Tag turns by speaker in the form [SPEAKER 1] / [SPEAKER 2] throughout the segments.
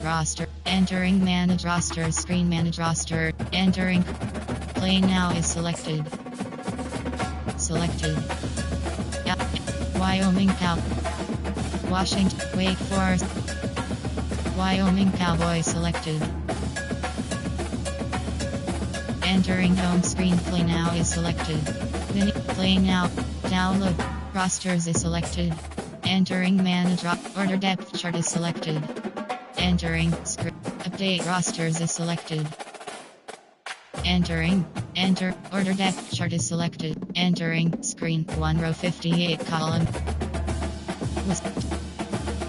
[SPEAKER 1] Roster. Entering manage roster. Screen manage roster. Entering. Play now is selected. Selected. Wyoming Cow. Washington. Wake Forest. Wyoming Cowboy selected. Entering home screen. Play now is selected. Play now. Download. Rosters is selected. Entering manage order depth chart is selected. Entering update rosters is selected. Enter order depth chart is selected. Entering screen 1 row 58 column.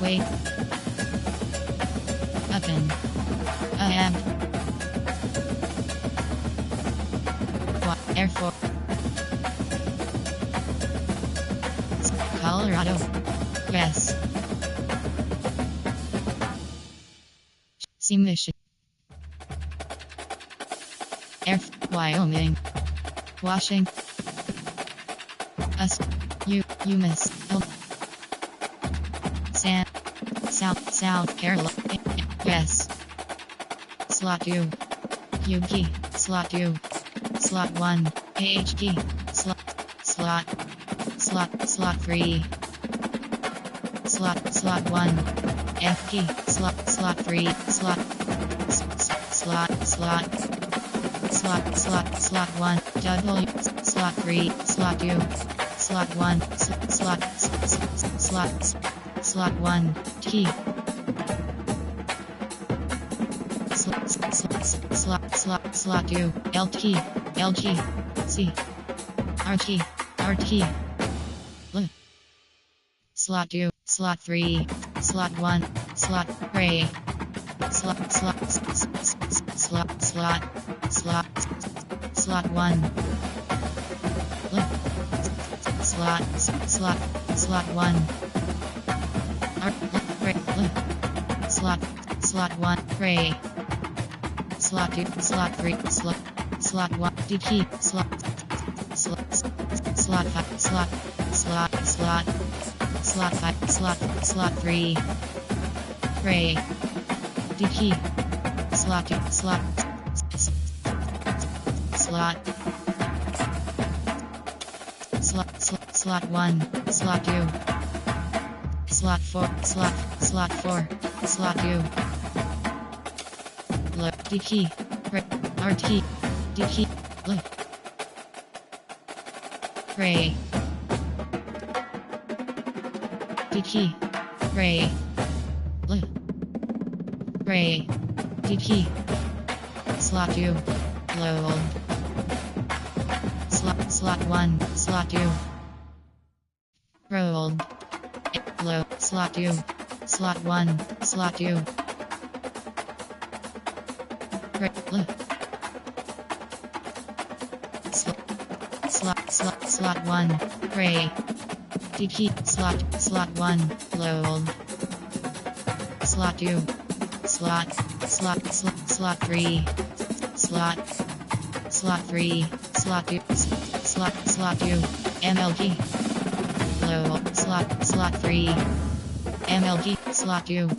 [SPEAKER 1] Wait. Open. App. Air Force. Colorado. Yes. Mission. Wyoming. Washington. You miss. South Carolina. Yes. Slot U. UG. Slot U. Slot 1. AHG. Slot 3. Slot 1. FG. Slot 3. Slot 1. W. Slot 3. Slot 2. Slot 1. Slot 1. T. Slot 2. LT. LG. C. RT. L. Slot 2. Slot 3. Slot 1. Slot Ray. Slot 1. Slot 1. Slot 1. Ray. Slot 2. Slot 3. Slot 1. DT. Slot 5. Slot 3. Ray. DT. Slot 2. Slot 1. Slot 2. Slot 4. Slot 4. Slot 2. DT. RT. DT. Ray. DT. Ray. Ray. DT. Slot 2. Low. Slot 1. Slot 2. Roll. Low. Slot 2. Slot 1. Slot 2. Slot 1. Ray. DT. Slot 1. Low. Slot 2. Slot 3. Slot 3. Slot 2. Slot 2. MLG. Low. Slot 3. MLG. Slot 2.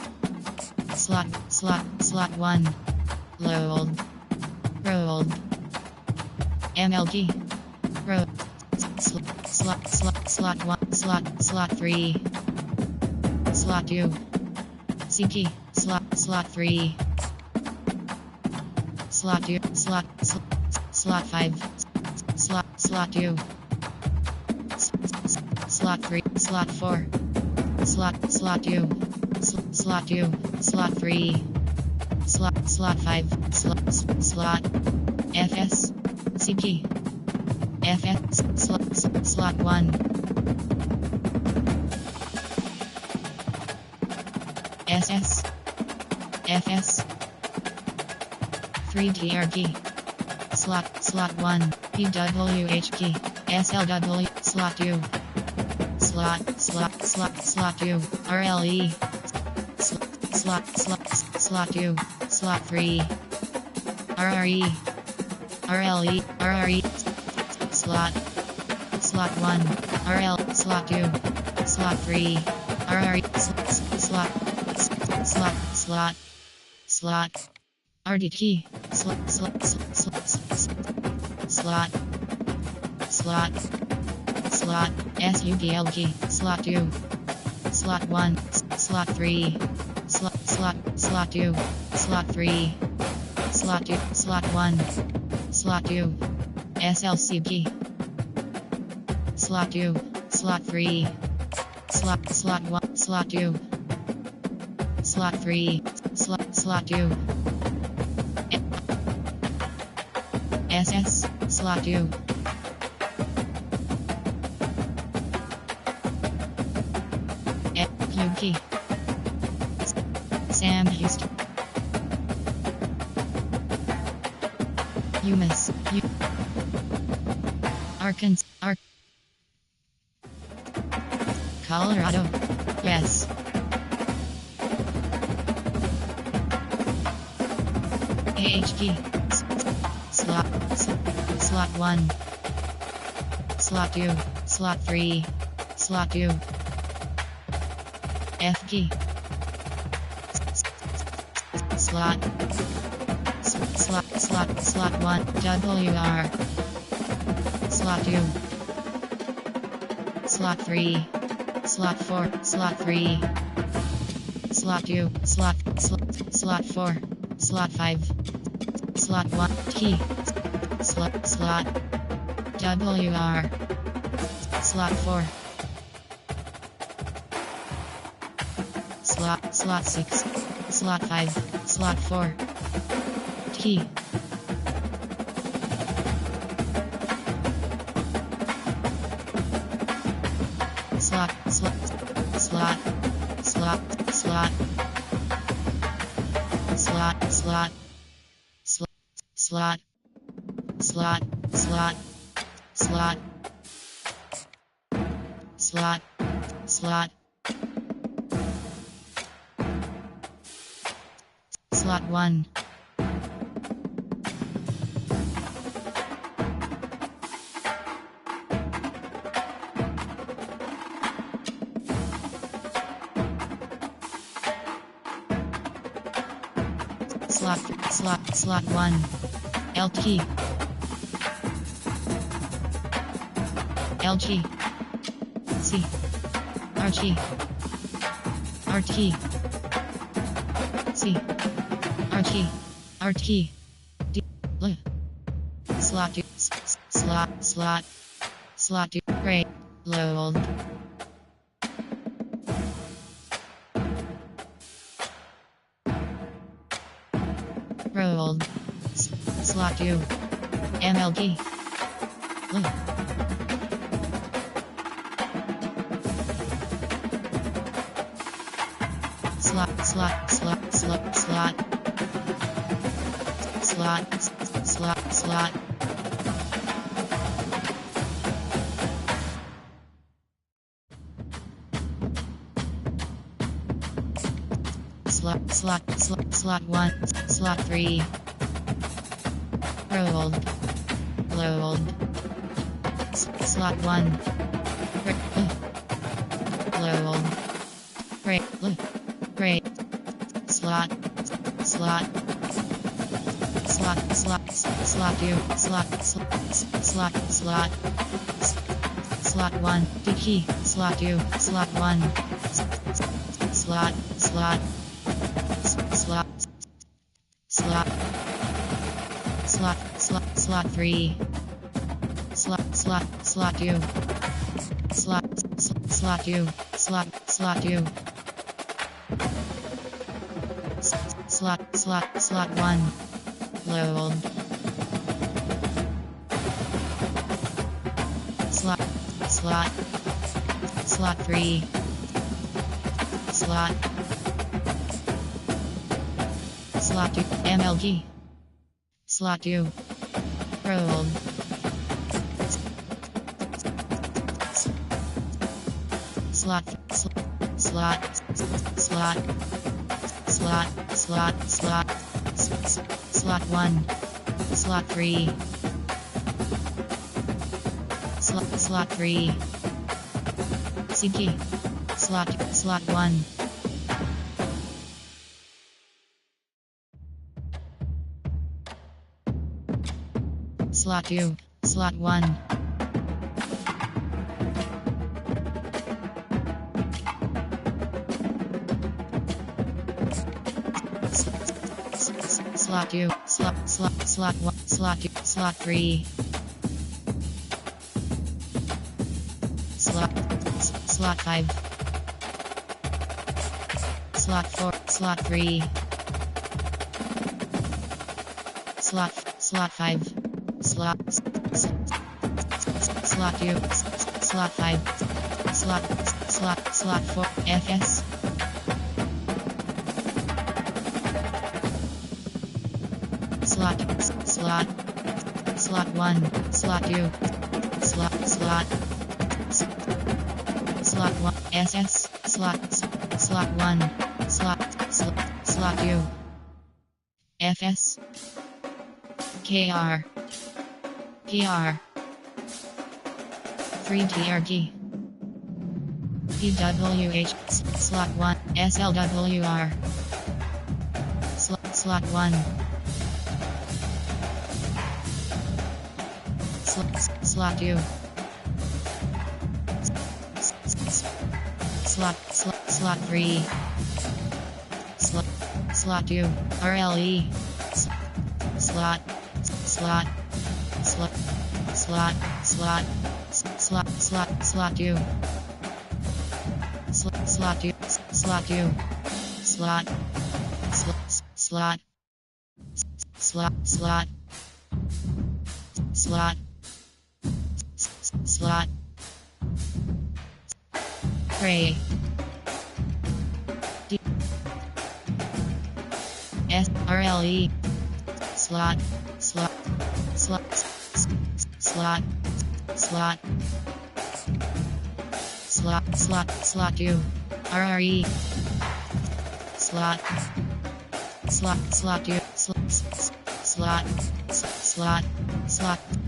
[SPEAKER 1] Slot 1. Low. Roll. MLG. Roll. Slot 1. Slot 3. Slot 2. CT. Slot 3. Slot 2. Slot 5. Slot 2. Slot 3. Slot 4. Slot 2. Slot 2. Slot 3. Slot 5. Slot FS. CT. FS. Slot 1. SS. FS. 3DRG. Slot 1. PWHG. SLW. Slot 2. Slot 2. RLE. Slot 2. Slot 3. RRE. RRE. Slot 1. RL. Slot 2. Slot 3. RRE. Slot. slot, RDT, slot, slot, slot, slot, slot, slot, slot, SUDLG, slot 2, slot 1, slot 3, slot 2, slot 3, slot 2, slot 1, slot 2, SLCG, slot 2, slot 3, slot 1, slot 2, slot 3, slot 2, SS, slot 2, UK, Sam Houston, UMass, Arkansas, Colorado, yes. AHG, slot 1, slot 2, slot 3, slot 2, FG, slot 1, WR, slot 2, slot 3, slot 4, slot 3, slot 2, slot 4, slot 5, slot 1, T, slot, WR, slot 4, slot 6, slot 5, slot 4, T, slot, slot 1, slot 1, LT, LG, C, RG, RT, C, RT, RT, D, L, slot 2, slot 2, great, load, rolled, slot 2, MLG, L, slot, slot 1, slot 3, rolled, load, slot 1, load, great, slot 2, slot 1, key, slot 2, slot 1, slot 3, slot 2, slot 2, slot 1, load, slot 3, slot 2, MLG, slot 2, rolled, slot 1, slot 3, slot 3, CG, slot 1. Slot 2. Slot 1. Slot 2. Slot 1. Slot 2. Slot 3. Slot 5. Slot 4. Slot 3. Slot 5. Slot 2. Slot 5. Slot 4. FS. Slot 1. Slot 2. Slot 1. SS. Slot 1. Slot 2. FS. KR. PR. 3TRG. PWH. Slot 1. SLWR. Slot 1. Slot 2. Slot 3. Slot 2. RLE. Slot 2. Slot 2. Slot. Pray. SRLE. Slot 2. RRE. Slot 2.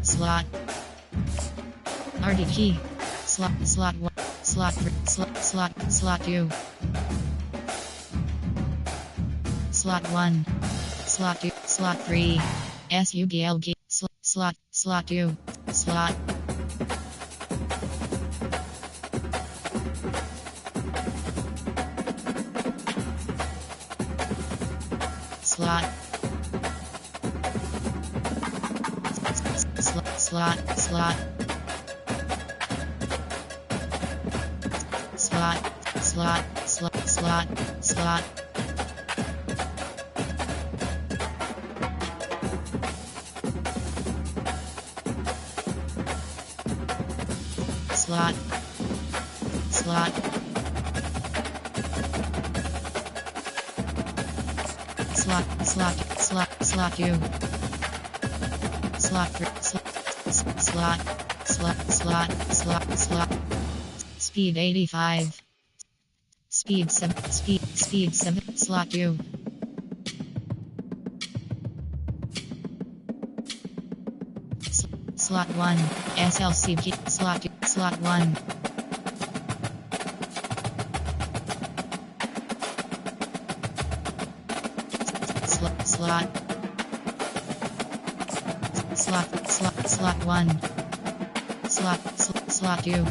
[SPEAKER 1] Slot. RD key. Slot 1. Slot 3. Slot 2. Slot 1. Slot 2. Slot 3. SUBLG. Slot 2. Slot. Slot. Slot. Slot 2. Slot 3. Slot. Speed 85. Speed 7. Speed 7. Slot 2. Slot 1. SLCP. Slot 2. Slot 1. Slot 1. Slot 2.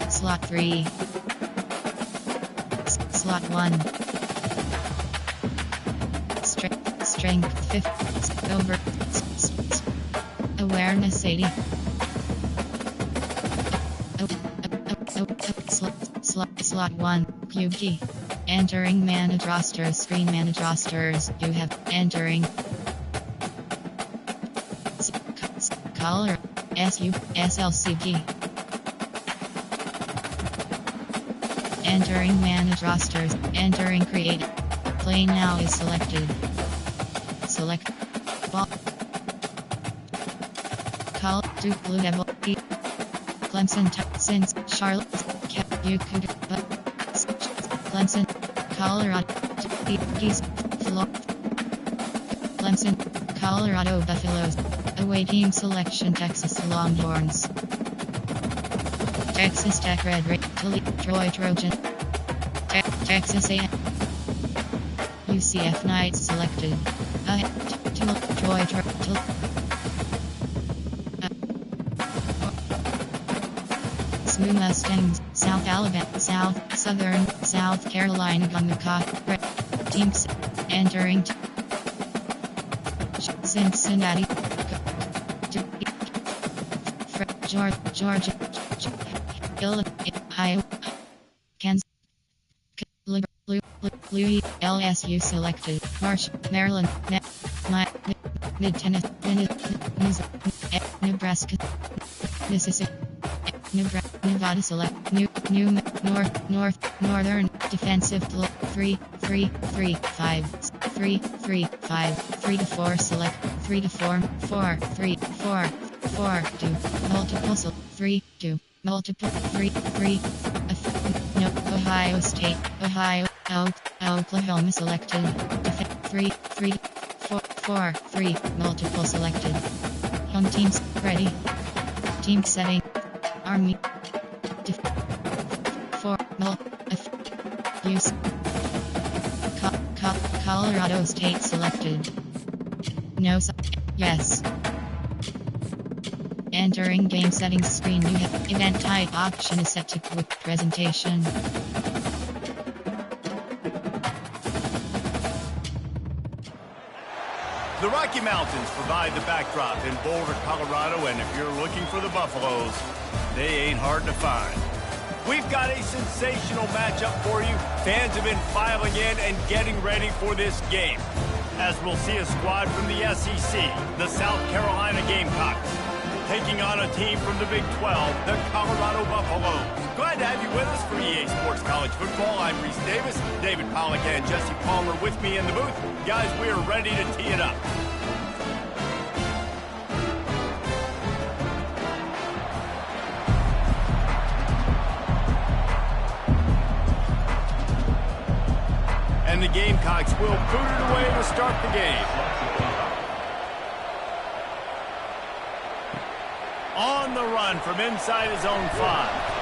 [SPEAKER 1] Slot 3. Slot 1. Strength 50. Over. Awareness 80. Slot 1. QG. Entering manage rosters. Screen manage rosters. You have entering. Color. SLCP. Entering manage rosters. Entering create. Play now is selected. Select. Ball. Call. Duke Blue Devil. Clemson. Since Charlotte. Yukuda. Clemson. Colorado. Clemson. Colorado Buffaloes. Awaiting selection. Texas Longhorns. Texas Tech Red Troy Trojan. Texas A&M. UCF Knights selected. Smooth Mustangs, South Alabama, South Carolina Gamecock, teams entering Cincinnati, Georgia, Ohio, Kansas, Louis, LSU selected, Maryland, Mid-Tennessee, Nebraska, Mississippi, Nevada select, Northern defensive 3 to 4 select 3 to 4 2 multiple 3 2 multiple 3 no Ohio State Oklahoma selected 3 multiple selected home teams ready team setting Army 4 use Colorado State selected no yes entering game settings screen you have event type option is set to quick presentation.
[SPEAKER 2] The Rocky Mountains provide the backdrop in Boulder, Colorado, and if you're looking for the Buffaloes, they ain't hard to find. We've got a sensational matchup for you. Fans have been filing in and getting ready for this game, as we'll see a squad from the SEC, the South Carolina Gamecocks, taking on a team from the Big 12, the Colorado Buffaloes. Glad to have you with us for EA Sports College Football. I'm Reese Davis, David Pollack and Jesse Palmer with me in the booth. Guys, we are ready to tee it up. And the Gamecocks will boot it away to start the game. On the run from inside his own 5.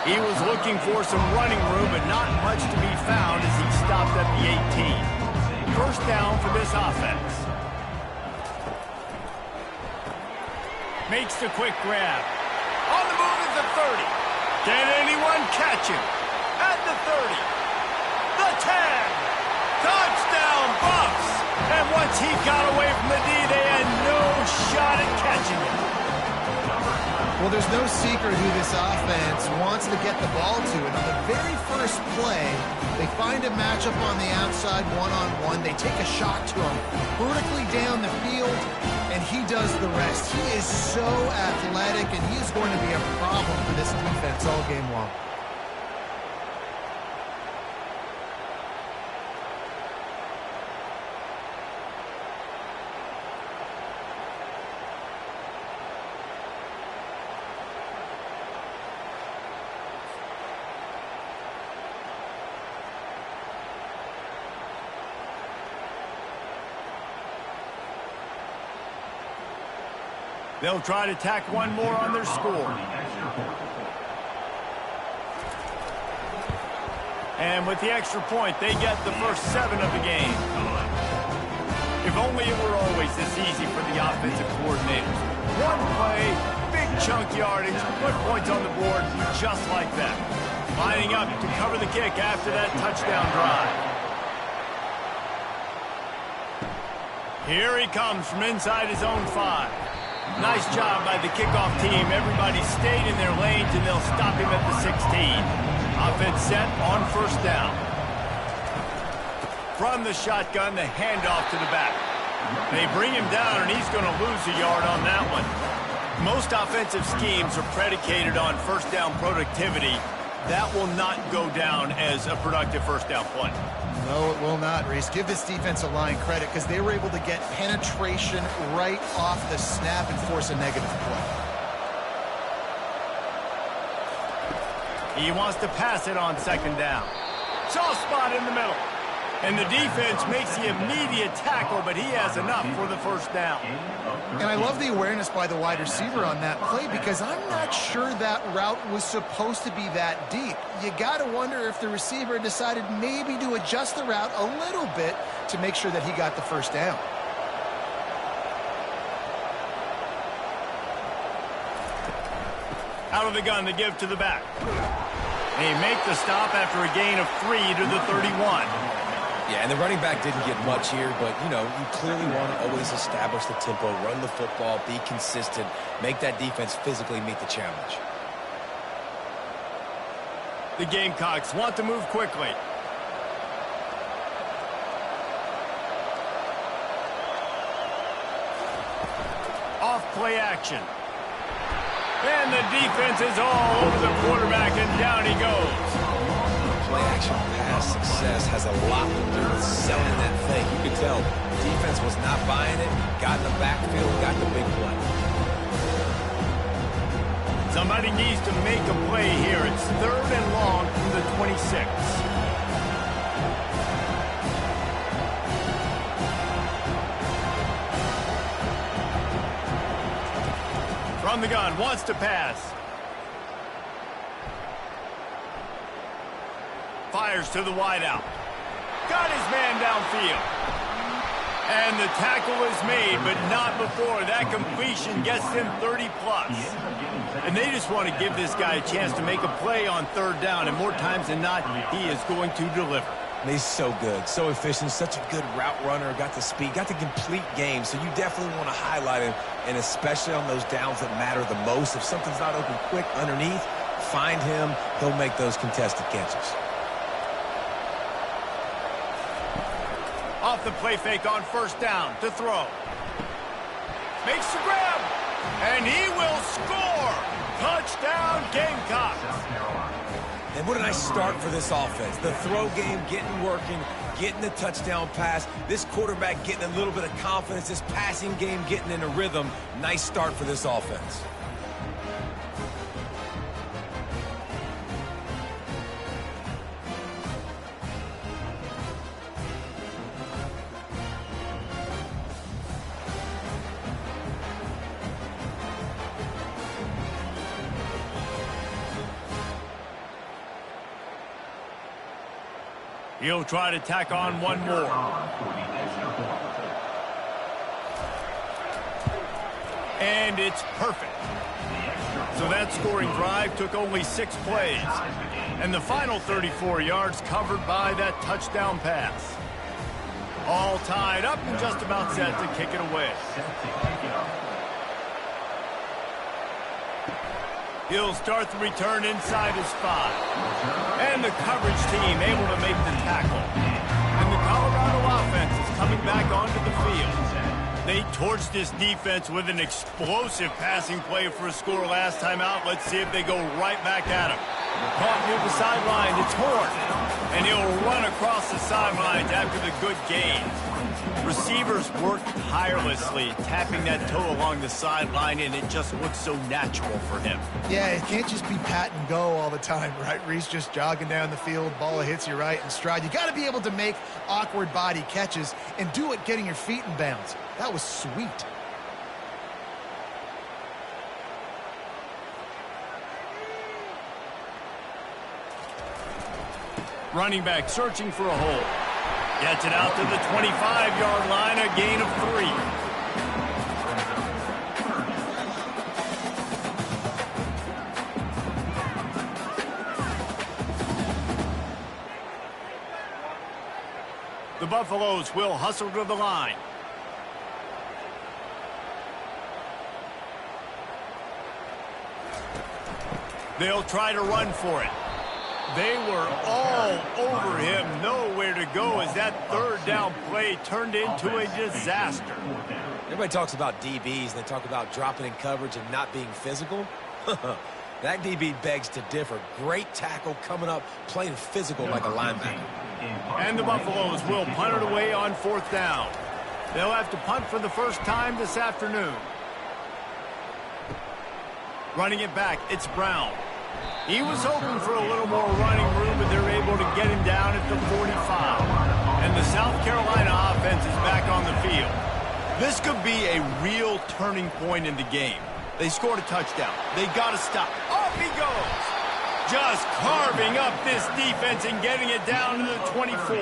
[SPEAKER 2] He was looking for some running room, but not much to be found as he stopped at the 18. First down for this offense. Makes the quick grab. On the move at the 30. Can anyone catch him? At the 30. The 10. Touchdown Buffs! And once he got away from the D, they had no shot at catching him.
[SPEAKER 3] Well, there's no secret who this offense wants to get the ball to. And on the very first play, they find a matchup on the outside one-on-one. They take a shot to him vertically down the field, and he does the rest. He is so athletic, and he is going to be a problem for this defense all game long.
[SPEAKER 2] They'll try to tack one more on their score. And with the extra point, they get the first 7 of the game. If only it were always this easy for the offensive coordinators. One play, big chunk yardage, put points on the board just like that. Lining up to cover the kick after that touchdown drive. Here he comes from inside his own 5. Nice job by the kickoff team. Everybody stayed in their lanes, and they'll stop him at the 16. Offense set on first down. From the shotgun, the handoff to the back. They bring him down, and he's going to lose a yard on that one. Most offensive schemes are predicated on first down productivity. That will not go down as a productive first down play.
[SPEAKER 3] No, it will not, Reese. Give this defensive line credit because they were able to get penetration right off the snap and force a negative play.
[SPEAKER 2] He wants to pass it on second down. Soft spot in the middle. And the defense makes the immediate tackle, but he has enough for the first down.
[SPEAKER 3] And I love the awareness by the wide receiver on that play because I'm not sure that route was supposed to be that deep. You got to wonder if the receiver decided maybe to adjust the route a little bit to make sure that he got the first down.
[SPEAKER 2] Out of the gun to give to the back. They make the stop after a gain of 3 to the 31.
[SPEAKER 4] Yeah, and the running back didn't get much here, but, you know, you clearly want to always establish the tempo, run the football, be consistent, make that defense physically meet the challenge.
[SPEAKER 2] The Gamecocks want to move quickly. Off play action. And the defense is all over the quarterback, and down he goes.
[SPEAKER 4] Play action pass success has a lot to do with selling that thing. You could tell the defense was not buying it, got in the backfield, got the big play.
[SPEAKER 2] Somebody needs to make a play here. It's 3rd and long from the 26. From the gun, wants to pass. Fires to the wideout. Got his man downfield. And the tackle is made, but not before that completion gets them 30+. And they just want to give this guy a chance to make a play on 3rd down, and more times than not, he is going to deliver.
[SPEAKER 4] He's so good, so efficient, such a good route runner, got the speed, got the complete game, so you definitely want to highlight him, and especially on those downs that matter the most. If something's not open quick underneath, find him, he'll make those contested catches.
[SPEAKER 2] Off the play fake on 1st down to throw. Makes the grab, and he will score. Touchdown, Gamecocks.
[SPEAKER 4] And what a nice start for this offense. The throw game getting working, getting the touchdown pass. This quarterback getting a little bit of confidence. This passing game getting in a rhythm. Nice start for this offense.
[SPEAKER 2] He'll try to tack on one more. And it's perfect. So that scoring drive took only 6 plays. And the final 34 yards covered by that touchdown pass. All tied up and just about set to kick it away. He'll start the return inside his 5. And the coverage team able to make the tackle. And the Colorado offense is coming back onto the field. They torched this defense with an explosive passing play for a score last time out. Let's see if they go right back at him. Caught near the sideline, it's Horn. And he'll run across the sidelines after the good gain. Receivers work tirelessly, tapping that toe along the sideline, and it just looks so natural for him.
[SPEAKER 3] Yeah, it can't just be pat and go all the time, right? Reese just jogging down the field, ball hits you right in stride. You got to be able to make awkward body catches and do it getting your feet in bounds. That was sweet.
[SPEAKER 2] Running back searching for a hole. Gets it out to the 25-yard line, a gain of 3. The Buffaloes will hustle to the line. They'll try to run for it. They were all over him, nowhere to go as that 3rd down play turned into a disaster.
[SPEAKER 4] Everybody talks about DBs, and they talk about dropping in coverage and not being physical. That DB begs to differ. Great tackle coming up, playing physical like a linebacker.
[SPEAKER 2] And the Buffaloes will punt it away on 4th down. They'll have to punt for the first time this afternoon. Running it back, it's Brown. He was hoping for a little more running room, but they're able to get him down at the 45. And the South Carolina offense is back on the field. This could be a real turning point in the game. They scored a touchdown. They got to stop. Off he goes. Just carving up this defense and getting it down to the 24.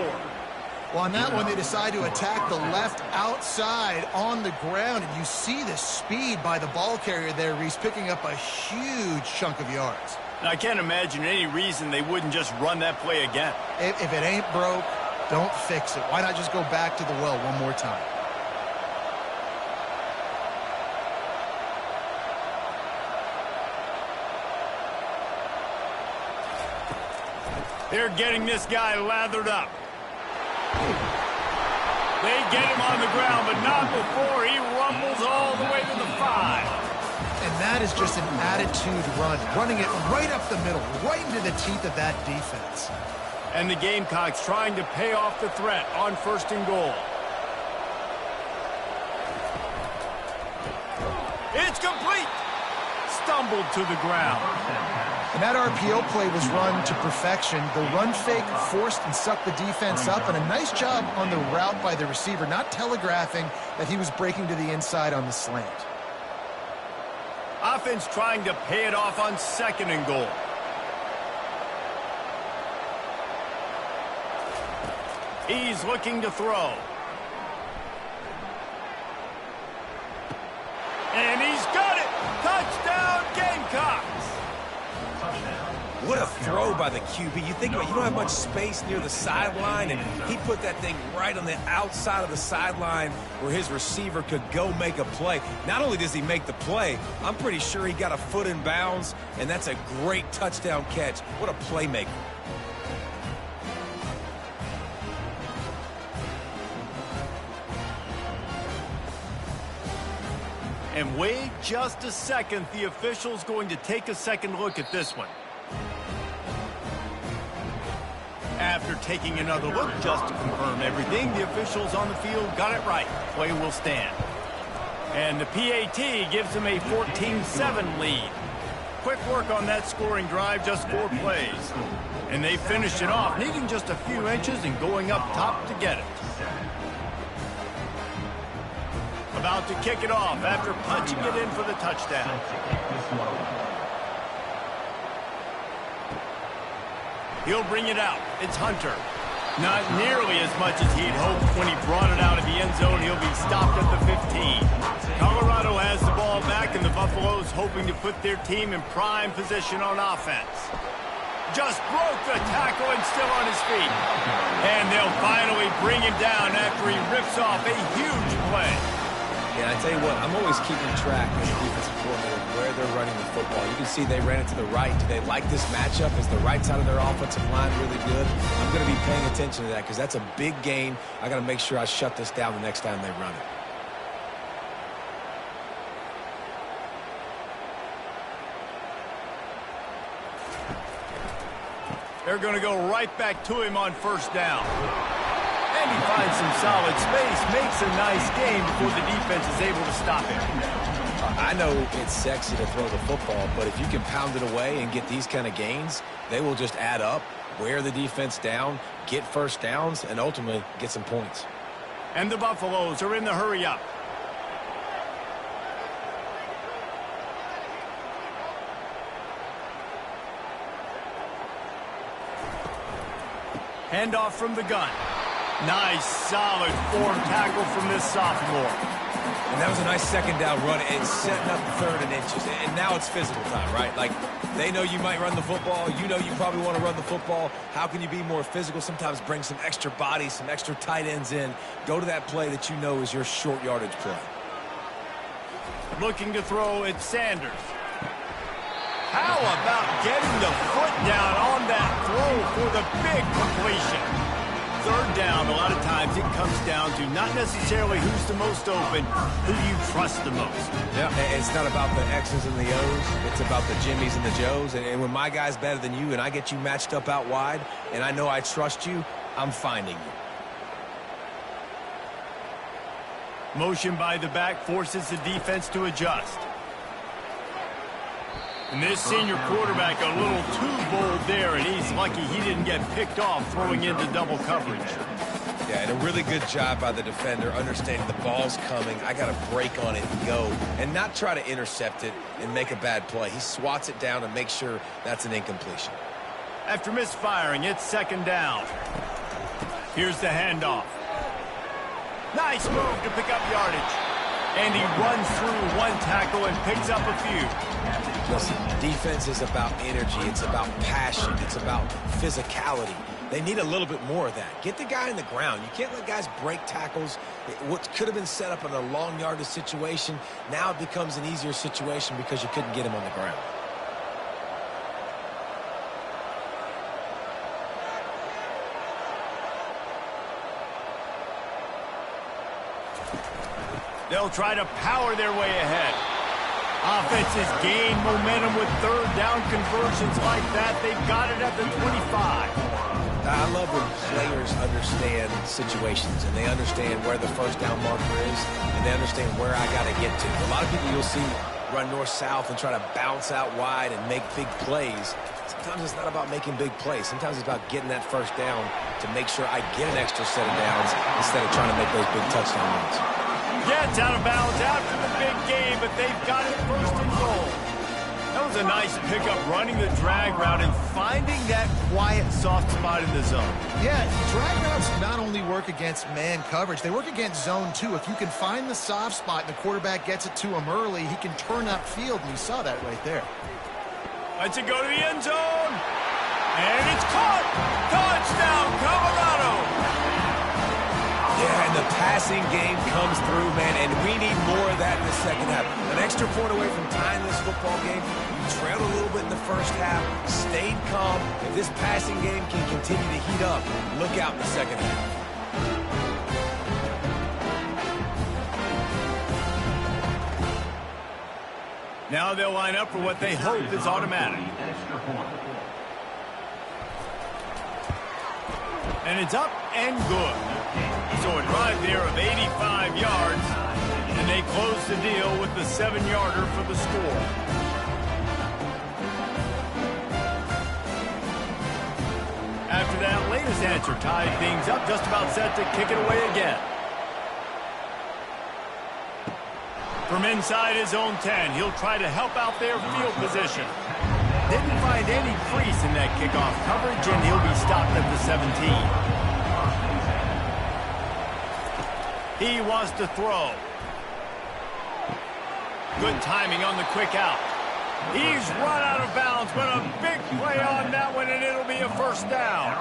[SPEAKER 3] Well, on that one, they decide to attack the left outside on the ground, and you see the speed by the ball carrier there, Reese, picking up a huge chunk of yards.
[SPEAKER 2] Now, I can't imagine any reason they wouldn't just run that play again.
[SPEAKER 3] If it ain't broke, don't fix it. Why not just go back to the well one more time?
[SPEAKER 2] They're getting this guy lathered up. They get him on the ground, but not before he rumbles all the way to the 5.
[SPEAKER 3] And that is just an attitude run, running it right up the middle, right into the teeth of that defense.
[SPEAKER 2] And the Gamecocks trying to pay off the threat on 1st and goal. It's complete. Stumbled to the ground.
[SPEAKER 3] And that RPO play was run to perfection. The run fake forced and sucked the defense up, and a nice job on the route by the receiver, not telegraphing that he was breaking to the inside on the slant.
[SPEAKER 2] Offense trying to pay it off on 2nd and goal. He's looking to throw. And he's got it! Touchdown, Gamecocks!
[SPEAKER 4] What a throw by the QB. You think about it, you don't have much space near the sideline, and he put that thing right on the outside of the sideline where his receiver could go make a play. Not only does he make the play, I'm pretty sure he got a foot in bounds, and that's a great touchdown catch. What a playmaker.
[SPEAKER 2] And wait just a second. The official's going to take a second look at this one. After taking another look just to confirm everything, the officials on the field got it right. Play will stand. And the PAT gives them a 14-7 lead. Quick work on that scoring drive, just 4 plays. And they finished it off, needing just a few inches and going up top to get it. About to kick it off after punching it in for the touchdown. He'll bring it out. It's Hunter. Not nearly as much as he'd hoped when he brought it out of the end zone. He'll be stopped at the 15. Colorado has the ball back, and the Buffaloes hoping to put their team in prime position on offense. Just broke the tackle and still on his feet. And they'll finally bring him down after he rips off a huge play.
[SPEAKER 4] Yeah, I tell you what, I'm always keeping track of the defensive coordinator where they're running the football. You can see they ran it to the right. Do they like this matchup? Is the right side of their offensive line really good? I'm going to be paying attention to that because that's a big gain. I got to make sure I shut this down the next time they run it.
[SPEAKER 2] They're going to go right back to him on 1st down. And he finds some solid space, makes a nice game before the defense is able to stop him.
[SPEAKER 4] I know it's sexy to throw the football, but if you can pound it away and get these kind of gains, they will just add up, wear the defense down, get 1st downs, and ultimately get some points.
[SPEAKER 2] And the Buffaloes are in the hurry up. Handoff from the gun. Nice, solid form tackle from this sophomore.
[SPEAKER 4] And that was a nice 2nd down run. It's setting up 3rd and inches. And now it's physical time, right? Like, they know you might run the football. You know you probably want to run the football. How can you be more physical? Sometimes bring some extra bodies, some extra tight ends in. Go to that play that you know is your short yardage play.
[SPEAKER 2] Looking to throw, it's Sanders. How about getting the foot down on that throw for the big completion? 3rd down, a lot of times it comes down to not necessarily who's the most open, who you trust the most.
[SPEAKER 4] Yeah, it's not about the X's and the O's. It's about the Jimmies and the Joes. And when my guy's better than you and I get you matched up out wide and I know I trust you, I'm finding you.
[SPEAKER 2] Motion by the back forces the defense to adjust. And this senior quarterback a little too bold there, and he's lucky he didn't get picked off throwing into double coverage.
[SPEAKER 4] Yeah, and a really good job by the defender understanding the ball's coming. I got to break on it and go, and not try to intercept it and make a bad play. He swats it down and makes sure that's an incompletion.
[SPEAKER 2] After misfiring, it's 2nd down. Here's the handoff. Nice move to pick up yardage. And he runs through one tackle and picks up a few.
[SPEAKER 4] Listen, defense is about energy. It's about passion. It's about physicality. They need a little bit more of that. Get the guy in the ground. You can't let guys break tackles. What could have been set up in a long yardage situation, now it becomes an easier situation because you couldn't get him on the ground.
[SPEAKER 2] They'll try to power their way ahead. Offenses gain momentum with third down conversions like that. They've got it at the 25.
[SPEAKER 4] I love when players understand situations and they understand where the first down marker is and they understand where I got to get to. A lot of people you'll see run north-south and try to bounce out wide and make big plays. Sometimes it's not about making big plays. Sometimes it's about getting that first down to make sure I get an extra set of downs instead of trying to make those big touchdown runs.
[SPEAKER 2] Gets out of bounds after the big gain, but they've got it first and goal. That was a nice pickup, running the drag route and finding that quiet, soft spot in the zone.
[SPEAKER 3] Yeah, drag routes not only work against man coverage, they work against zone too. If you can find the soft spot and the quarterback gets it to him early, he can turn upfield, and you saw that right there.
[SPEAKER 2] Let's it go to the end zone. And it's caught. Touchdown, Colorado.
[SPEAKER 4] Yeah, and the passing game comes through, man, and we need more of that in the second half. An extra point away from tying this football game. You trailed a little bit in the first half, stayed calm. If this passing game can continue to heat up, look out in the second half.
[SPEAKER 2] Now they'll line up for what they hope is automatic. And it's up and good. So a drive there of 85 yards, and they close the deal with the 7-yarder for the score. After that latest answer tied things up, just about set to kick it away again. From inside his own 10, he'll try to help out their field position. Didn't find any crease in that kickoff coverage, and he'll be stopped at the 17. He wants to throw. Good timing on the quick out. He's run out of bounds, but a big play on that one, and it'll be a first down.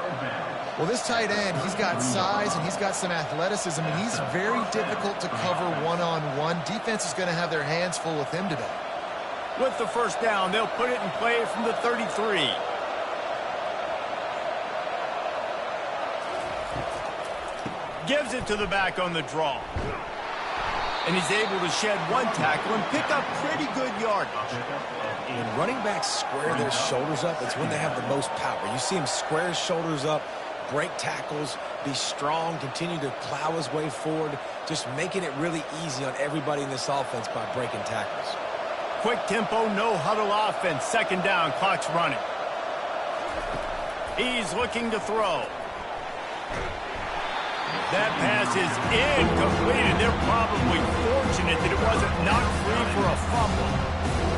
[SPEAKER 3] Well, this tight end, he's got size and he's got some athleticism, and he's very difficult to cover one-on-one. Defense is going to have their hands full with him today.
[SPEAKER 2] With the first down, they'll put it in play from the 33. Gives it to the back on the draw. And he's able to shed one tackle and pick up pretty good yardage.
[SPEAKER 4] When running backs square their shoulders up, it's when they have the most power. You see him square his shoulders up, break tackles, be strong, continue to plow his way forward, just making it really easy on everybody in this offense by breaking tackles.
[SPEAKER 2] Quick tempo, no huddle offense. Second down, clock's running. He's looking to throw. That pass is incomplete, and they're probably fortunate that it wasn't knocked free for a fumble.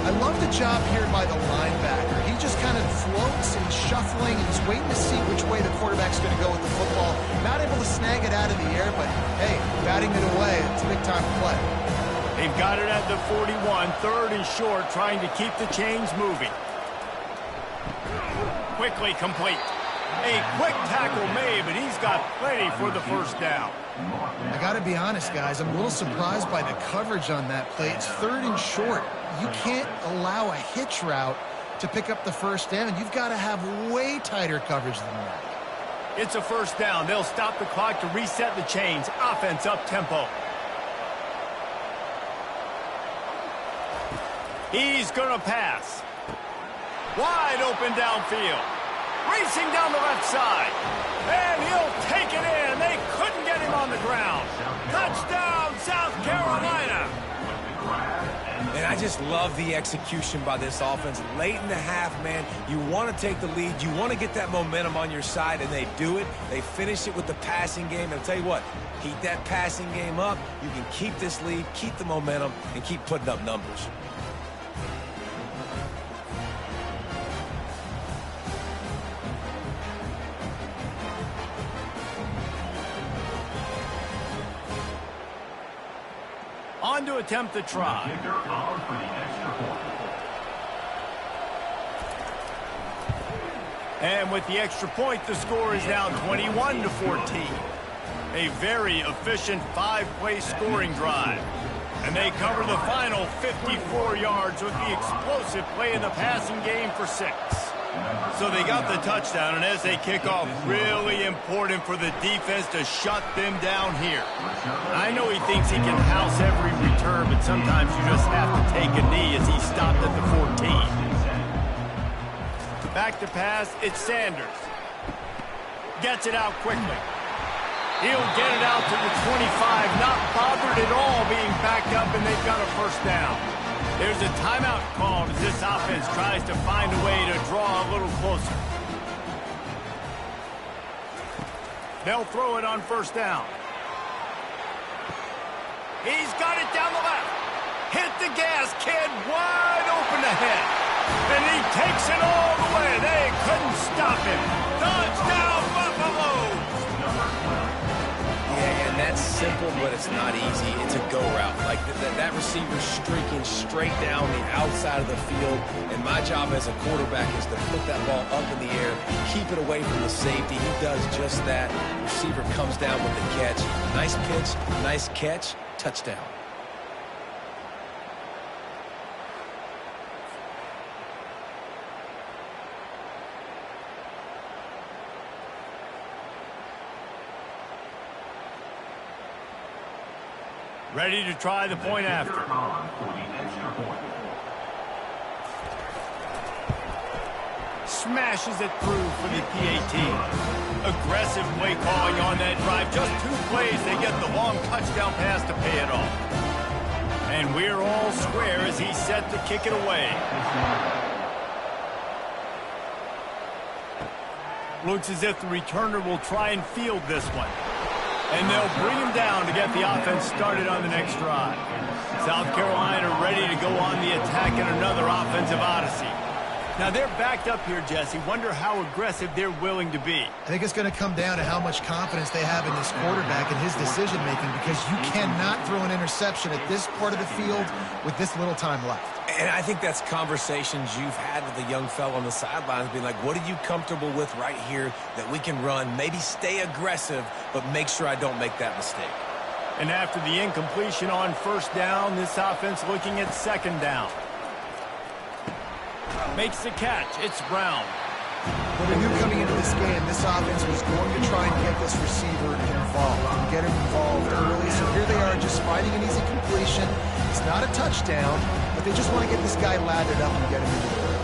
[SPEAKER 3] I love the job here by the linebacker. He just kind of floats and shuffling, and he's waiting to see which way the quarterback's going to go with the football. Not able to snag it out of the air, but, hey, batting it away, it's a big time play.
[SPEAKER 2] They've got it at the 41, third and short, trying to keep the chains moving. Quickly complete. A quick tackle made, but he's got plenty for the first down.
[SPEAKER 3] I got to be honest, guys. I'm a little surprised by the coverage on that play. It's third and short. You can't allow a hitch route to pick up the first down. You've got to have way tighter coverage than that.
[SPEAKER 2] It's a first down. They'll stop the clock to reset the chains. Offense up tempo. He's going to pass. Wide open downfield. Racing down the left side. And he'll take it in. They couldn't get him on the ground. Touchdown, South Carolina.
[SPEAKER 4] And I just love the execution by this offense. Late in the half, man, you want to take the lead. You want to get that momentum on your side, and they do it. They finish it with the passing game. And I'll tell you what, keep that passing game up. You can keep this lead, keep the momentum, and keep putting up numbers.
[SPEAKER 2] On to attempt the try. And with the extra point, the score is now 21-14. A very efficient 5-play scoring drive. And they cover the final 54 yards with the explosive play in the passing game for 6. So they got the touchdown, and as they kick off, really important for the defense to shut them down here. I know he thinks he can house every return, but sometimes you just have to take a knee as he stopped at the 14. Back to pass, it's Sanders. Gets it out quickly. He'll get it out to the 25, not bothered at all being backed up, and they've got a first down. There's a timeout called as this offense tries to find a way to draw a little closer. They'll throw it on first down. He's got it down the left. Hit the gas, kid, wide open ahead. And he takes it all the way. They couldn't stop him. Touchdown, Buffalo!
[SPEAKER 4] Yeah, and that's simple, but it's not easy. It's a go route. Like that receiver's streaking straight down the outside of the field, and my job as a quarterback is to put that ball up in the air, keep it away from the safety. He does just that. Receiver comes down with the catch. Nice pitch, nice catch, touchdown.
[SPEAKER 2] Ready to try the point after. Smashes it through for the PAT. Aggressive play calling on that drive. Just 2 plays, they get the long touchdown pass to pay it off. And we're all square as he's set to kick it away. Looks as if the returner will try and field this one. And they'll bring him down to get the offense started on the next drive. South Carolina ready to go on the attack in another offensive odyssey. Now they're backed up here, Jesse. Wonder how aggressive they're willing to be.
[SPEAKER 3] I think it's going to come down to how much confidence they have in this quarterback and his decision-making, because you cannot throw an interception at this part of the field with this little time left.
[SPEAKER 4] And I think that's conversations you've had with the young fellow on the sidelines, being like, what are you comfortable with right here that we can run? Maybe stay aggressive, but make sure I don't make that mistake.
[SPEAKER 2] And after the incompletion on first down, this offense looking at second down. Makes the catch. It's Brown.
[SPEAKER 3] Well, they knew coming into this game, this offense was going to try and get this receiver involved and get him involved early. So here they are just finding an easy completion. It's not a touchdown, but they just want to get this guy lathered up and get him into the game.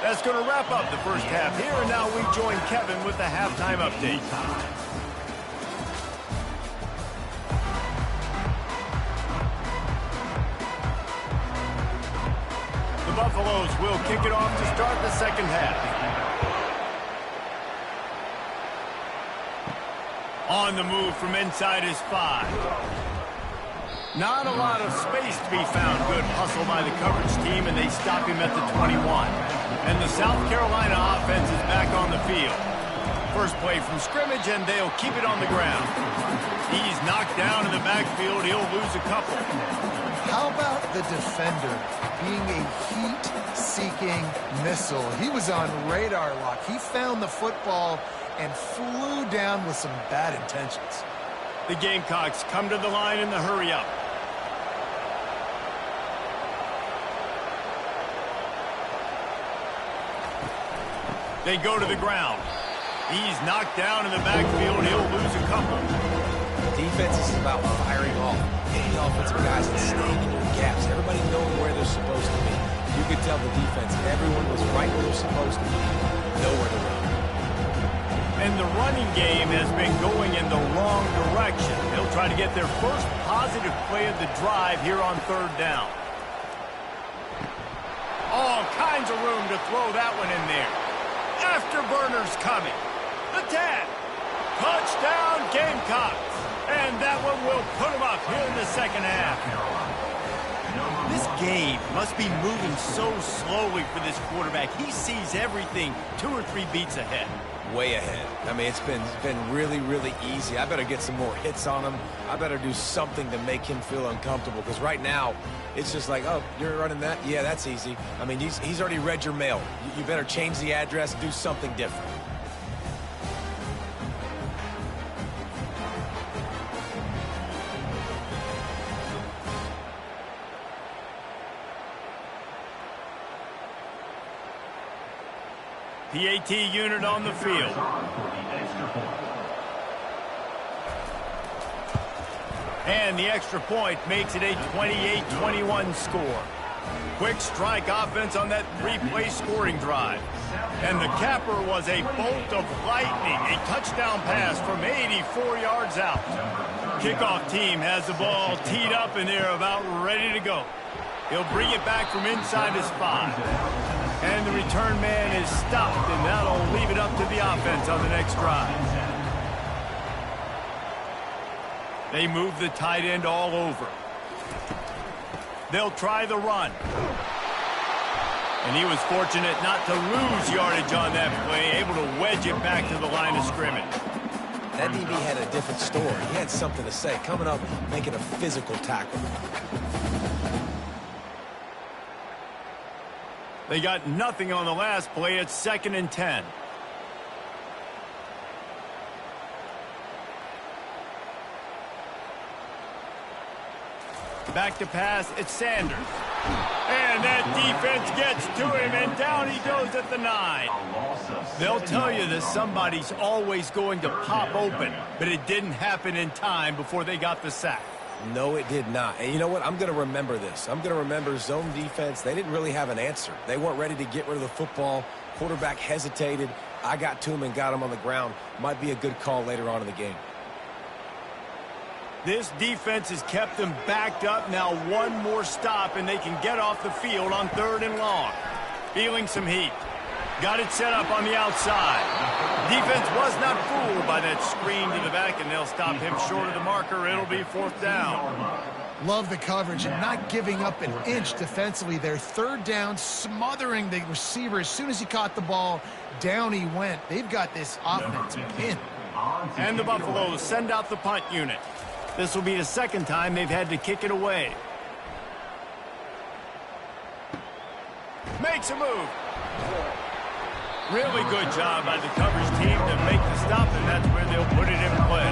[SPEAKER 2] That's going to wrap up the first half here, and now we join Kevin with the halftime update. The Buffaloes will kick it off to start the second half. On the move from inside his 5. Not a lot of space to be found. Good hustle by the coverage team, and they stop him at the 21. And the South Carolina offense is back on the field. First play from scrimmage, and they'll keep it on the ground. He's knocked down in the backfield. He'll lose a couple.
[SPEAKER 3] How about the defender being a heat-seeking missile? He was on radar lock. He found the football and flew down with some bad intentions.
[SPEAKER 2] The Gamecocks come to the line in the hurry-up. They go to the ground. He's knocked down in the backfield. He'll lose a couple.
[SPEAKER 4] Defense is about firing off, getting offensive guys and staying in your gaps. Everybody knowing where they're supposed to be. You could tell the defense, everyone was right where they're supposed to be. Nowhere to run.
[SPEAKER 2] And the running game has been going in the wrong direction. They'll try to get their first positive play of the drive here on third down. All kinds of room to throw that one in there. Afterburners coming. The 10. Touchdown Gamecocks. And that one will put them up here in the second half. This Gabe must be moving so slowly for this quarterback. He sees everything 2 or 3 beats ahead.
[SPEAKER 4] Way ahead. I mean, it's been really, really easy. I better get some more hits on him. I better do something to make him feel uncomfortable, because right now, it's just like, oh, you're running that? Yeah, that's easy. I mean, he's already read your mail. You better change the address, do something different.
[SPEAKER 2] PAT unit on the field. And the extra point makes it a 28-21 score. Quick strike offense on that 3-play scoring drive. And the capper was a bolt of lightning, a touchdown pass from 84 yards out. Kickoff team has the ball teed up and they're about ready to go. He'll bring it back from inside his 5. And the return man is stopped, and that'll leave it up to the offense on the next drive. They move the tight end all over. They'll try the run. And he was fortunate not to lose yardage on that play, able to wedge it back to the line of scrimmage.
[SPEAKER 4] That DB had a different story. He had something to say, coming up, making a physical tackle.
[SPEAKER 2] They got nothing on the last play. It's 2nd and 10. Back to pass, it's Sanders. And that defense gets to him, and down he goes at the 9. They'll tell you that somebody's always going to pop open, but it didn't happen in time before they got the sack.
[SPEAKER 4] No, it did not. And you know what? I'm going to remember this. I'm going to remember zone defense. They didn't really have an answer. They weren't ready to get rid of the football. Quarterback hesitated. I got to him and got him on the ground. Might be a good call later on in the game.
[SPEAKER 2] This defense has kept them backed up. Now one more stop, and they can get off the field on 3rd and long. Feeling some heat. Got it set up on the outside. Defense was not fooled by that screen to the back, and they'll stop him short of the marker. It'll be 4th down.
[SPEAKER 3] Love the coverage and not giving up an inch defensively. Their 3rd down, smothering the receiver. As soon as he caught the ball, down he went. They've got this offense pinned.
[SPEAKER 2] And the Buffaloes send out the punt unit. This will be the 2nd time they've had to kick it away. Makes a move. Really good job by the coverage team to make the stop, and that's where they'll put it in play.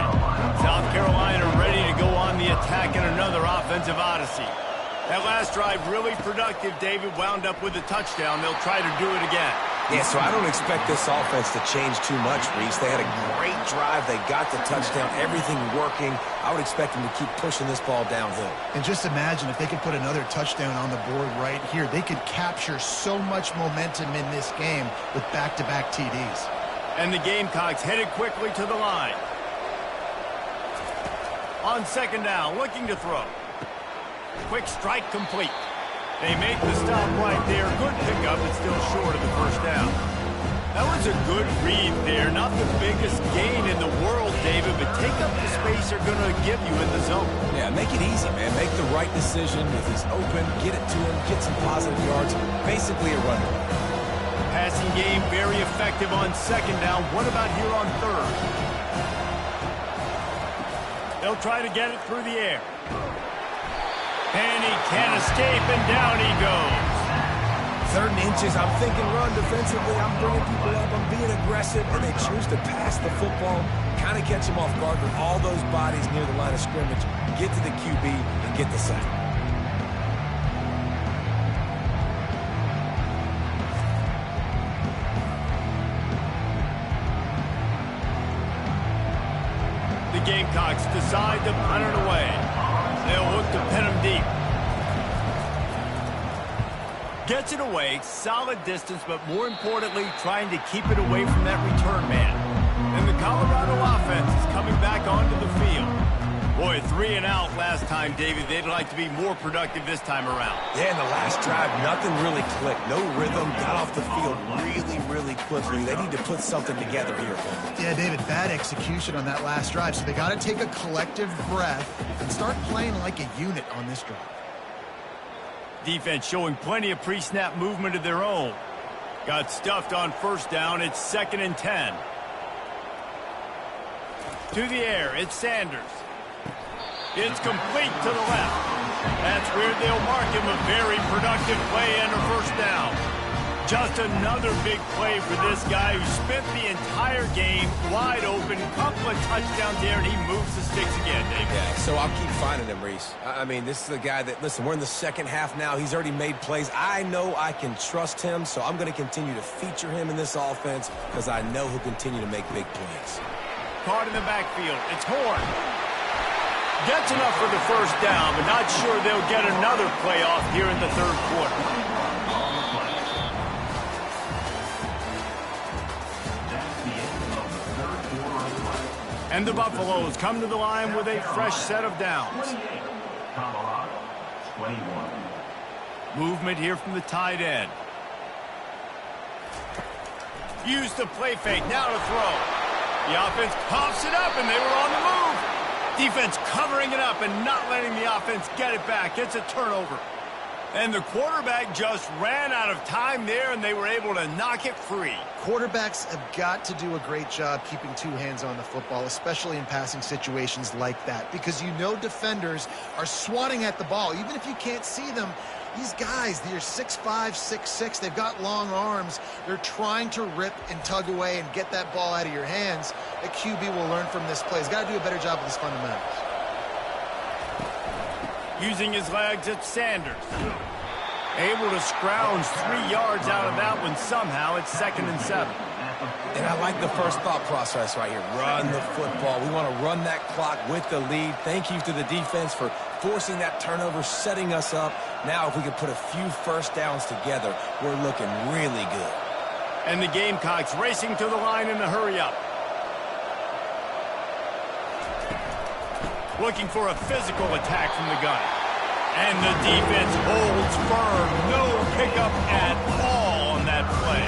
[SPEAKER 2] South Carolina ready to go on the attack in another offensive odyssey. That last drive really productive. David wound up with a touchdown. They'll try to do it again.
[SPEAKER 4] Yeah, so I don't expect this offense to change too much, Reese. They had a great drive. They got the touchdown, everything working. I would expect them to keep pushing this ball downhill.
[SPEAKER 3] And just imagine if they could put another touchdown on the board right here. They could capture so much momentum in this game with back-to-back TDs.
[SPEAKER 2] And the Gamecocks headed quickly to the line. On 2nd down, looking to throw. Quick strike complete. They make the stop right there. Good pickup, but still short of the 1st down. That was a good read there. Not the biggest gain in the world, David, but take up the space they're going to give you in the zone.
[SPEAKER 4] Yeah, make it easy, man. Make the right decision. If he's open, get it to him, get some positive yards. Basically a run.
[SPEAKER 2] Passing game very effective on 2nd down. What about here on 3rd? They'll try to get it through the air. And he can't escape, and down he goes.
[SPEAKER 4] 3rd and inches, I'm thinking run defensively. I'm bringing people up. I'm being aggressive, and they choose to pass the football, kind of catch him off guard with all those bodies near the line of scrimmage, get to the QB, and get the sack.
[SPEAKER 2] The Gamecocks decide to punt it away. They'll look to pin him deep. Gets it away, solid distance, but more importantly, trying to keep it away from that return man. And the Colorado offense is coming back onto the field. Boy, 3 and out last time, David. They'd like to be more productive this time around.
[SPEAKER 4] Yeah, in the last drive, nothing really clicked. No rhythm, got off the field really quickly. They need to put something together here.
[SPEAKER 3] Yeah, David, bad execution on that last drive. So they got to take a collective breath and start playing like a unit on this drive.
[SPEAKER 2] Defense showing plenty of pre-snap movement of their own. Got stuffed on first down. It's 2nd and 10. To the air, it's Sanders. It's complete to the left. That's where they'll mark him a very productive play and a first down. Just another big play for this guy who spent the entire game wide open. Couple of touchdowns there, and he moves the sticks again, David.
[SPEAKER 4] Yeah, so I'll keep finding him, Reese. I mean, this is a guy that, listen, we're in the second half now. He's already made plays. I know I can trust him, so I'm going to continue to feature him in this offense because I know he'll continue to make big plays.
[SPEAKER 2] Caught in the backfield. It's Horn. Gets enough for the first down, but not sure they'll get another play off here in the third quarter. And the Buffaloes come to the line with a fresh set of downs. Movement here from the tight end. Use the play fake, now to throw. The offense coughs it up, and they were on the move. Defense covering it up and not letting the offense get it back. It's a turnover. And the quarterback just ran out of time there, and they were able to knock it free.
[SPEAKER 3] Quarterbacks have got to do a great job keeping two hands on the football, especially in passing situations like that, because you know defenders are swatting at the ball. Even if you can't see them, these guys, they're 6'5", 6'6", they've got long arms. They're trying to rip and tug away and get that ball out of your hands. The QB will learn from this play. He's got to do a better job with his fundamentals.
[SPEAKER 2] Using his legs, it's Sanders. Able to scrounge 3 yards out of that one somehow. It's 2nd and 7.
[SPEAKER 4] And I like the first thought process right here. Run the football. We want to run that clock with the lead. Thank you to the defense for forcing that turnover, setting us up. Now if we could put a few first downs together, we're looking really good.
[SPEAKER 2] And the Gamecocks racing to the line in a hurry-up. Looking for a physical attack from the gun. And the defense holds firm. No pickup at all on that play.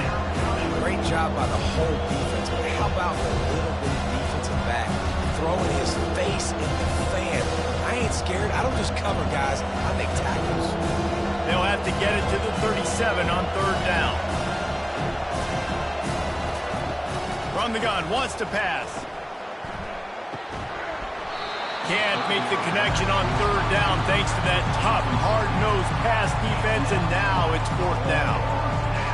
[SPEAKER 4] Great job by the whole defense. But how about the little bitty defensive back throwing his face in the fan? I ain't scared. I don't just cover guys. I make tackles.
[SPEAKER 2] They'll have to get it to the 37 on third down. Run the gun. Wants to pass. Can't make the connection on third down thanks to that tough, hard-nosed pass defense, and now it's fourth down.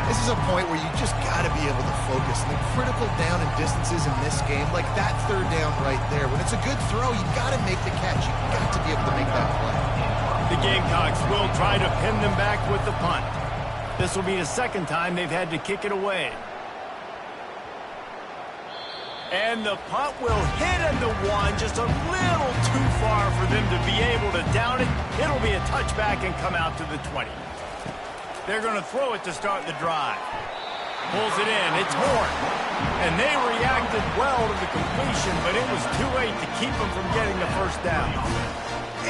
[SPEAKER 3] This is a point where you just got to be able to focus. And the critical down and distances in this game, like that third down right there, when it's a good throw, you got to make the catch. You got to be able to make that play.
[SPEAKER 2] The Gamecocks will try to pin them back with the punt. This will be the second time they've had to kick it away. And the punt will hit at the one, just a little too far for them to be able to down it. It'll be a touchback and come out to the 20. They're going to throw it to start the drive. Pulls it in. It's Horn. And they reacted well to the completion, but it was too late to keep them from getting the first down.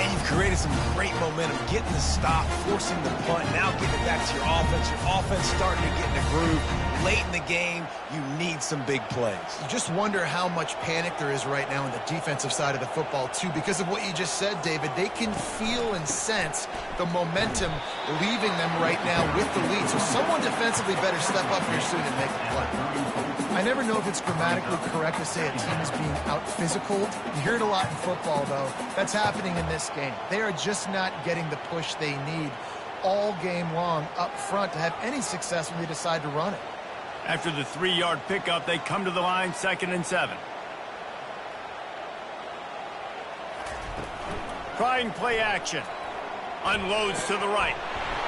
[SPEAKER 4] And you've created some great momentum, getting the stop, forcing the punt, now getting it back to your offense. Your offense starting to get in the groove. Late in the game, you need some big plays.
[SPEAKER 3] You just wonder how much panic there is right now on the defensive side of the football, too, because of what you just said, David. They can feel and sense the momentum leaving them right now with the lead. So someone defensively better step up here soon and make a play. I never know if it's grammatically correct to say a team is being out-physical. You hear it a lot in football, though. That's happening in this game. They are just not getting the push they need all game long up front to have any success when they decide to run it.
[SPEAKER 2] After the 3-yard pickup, they come to the line 2nd and 7. Trying play action. Unloads to the right.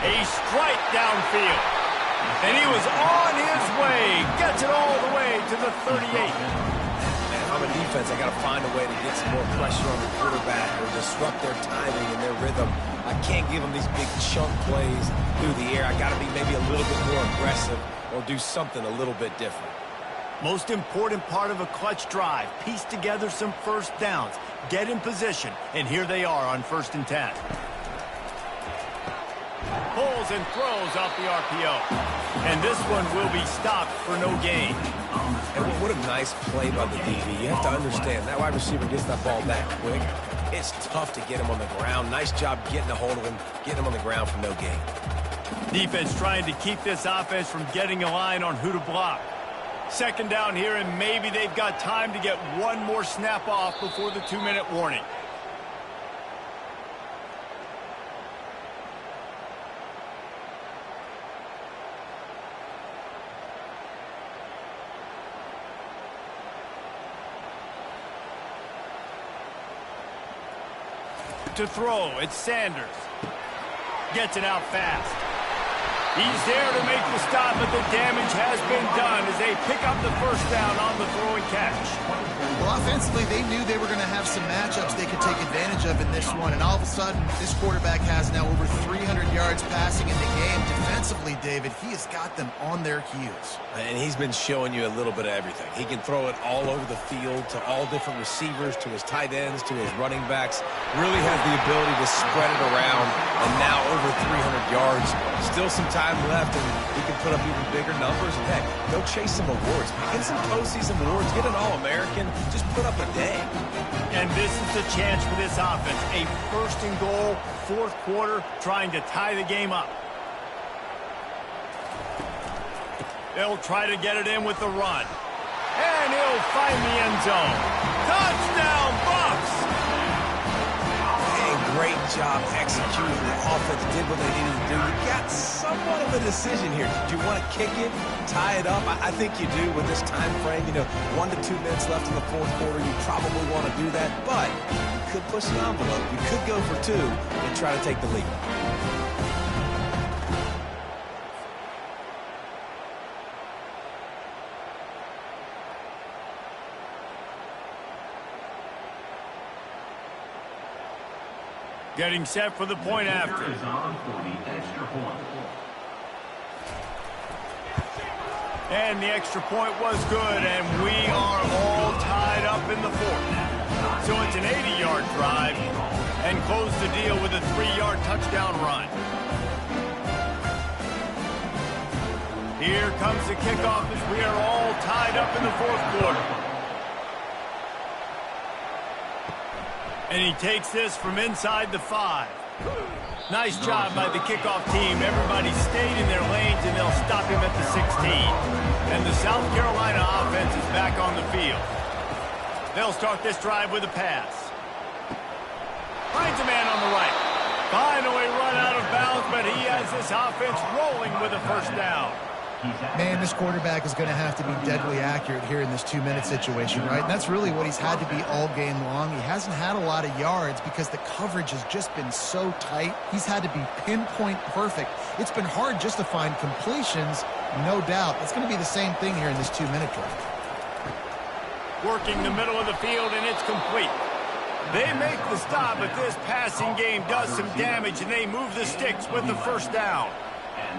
[SPEAKER 2] A strike downfield. And he was on his way. Gets it all the way to the 38.
[SPEAKER 4] Man, if I'm a defense, I got to find a way to get some more pressure on the quarterback or disrupt their timing and their rhythm. I can't give them these big chunk plays through the air. I got to be maybe a little bit more aggressive or do something a little bit different.
[SPEAKER 2] Most important part of a clutch drive. Piece together some first downs. Get in position. And here they are on 1st and 10. Pulls and throws off the RPO. And this one will be stopped for no gain.
[SPEAKER 4] And what a nice play by the DB. You have to understand, that wide receiver gets that ball that quick. it's tough to get him on the ground. Nice job getting a hold of him, getting him on the ground for no gain.
[SPEAKER 2] Defense trying to keep this offense from getting a line on who to block. Second down here, and maybe they've got time to get one more snap off before the 2-minute warning. To throw, it's Sanders. Gets it out fast. He's there to make the stop, but the damage has been done as they pick up the first down on the throw and catch.
[SPEAKER 3] Well, offensively, they knew they were going to have some matchups they could take advantage of in this one, and all of a sudden, this quarterback has now over 300 yards passing in the game. Defensively, David, he has got them on their heels.
[SPEAKER 4] And he's been showing you a little bit of everything. He can throw it all over the field to all different receivers, to his tight ends, to his running backs. Really has the ability to spread it around, and now over 300 yards. Still some time left, and he can put up even bigger numbers. And heck, go chase some awards. Get some postseason awards. Get an All-American. Just put up a day.
[SPEAKER 2] And this is the chance for this offense. A first and goal, fourth quarter, trying to tie the game up. They'll try to get it in with the run. And he'll find the end zone. Touchdown, Bucs!
[SPEAKER 4] Hey, great job executing. The offense did what they needed to do. You got somewhat of a decision here. Do you want to kick it, tie it up? I think you do with this time frame. 1 to 2 minutes left in the fourth quarter. You probably want to do that, but you could push the envelope. You could go for 2 and try to take the lead.
[SPEAKER 2] Getting set for the point after. And the extra point was good, and we are all tied up in the fourth. So it's an 80-yard drive, and close the deal with a 3-yard touchdown run. Here comes the kickoff as we are all tied up in the fourth quarter. And he takes this from inside the 5. Nice job by the kickoff team. Everybody stayed in their lanes, and they'll stop him at the 16. And the South Carolina offense is back on the field. They'll start this drive with a pass. Finds a man on the right. Finally run out of bounds, but he has this offense rolling with a first down.
[SPEAKER 3] Man, this quarterback is going to have to be deadly accurate here in this 2-minute situation, right? And that's really what he's had to be all game long. He hasn't had a lot of yards because the coverage has just been so tight. He's had to be pinpoint perfect. It's been hard just to find completions, no doubt. It's going to be the same thing here in this 2-minute drive.
[SPEAKER 2] Working the middle of the field, and it's complete. They make the stop, but this passing game does some damage, and they move the sticks with the first down.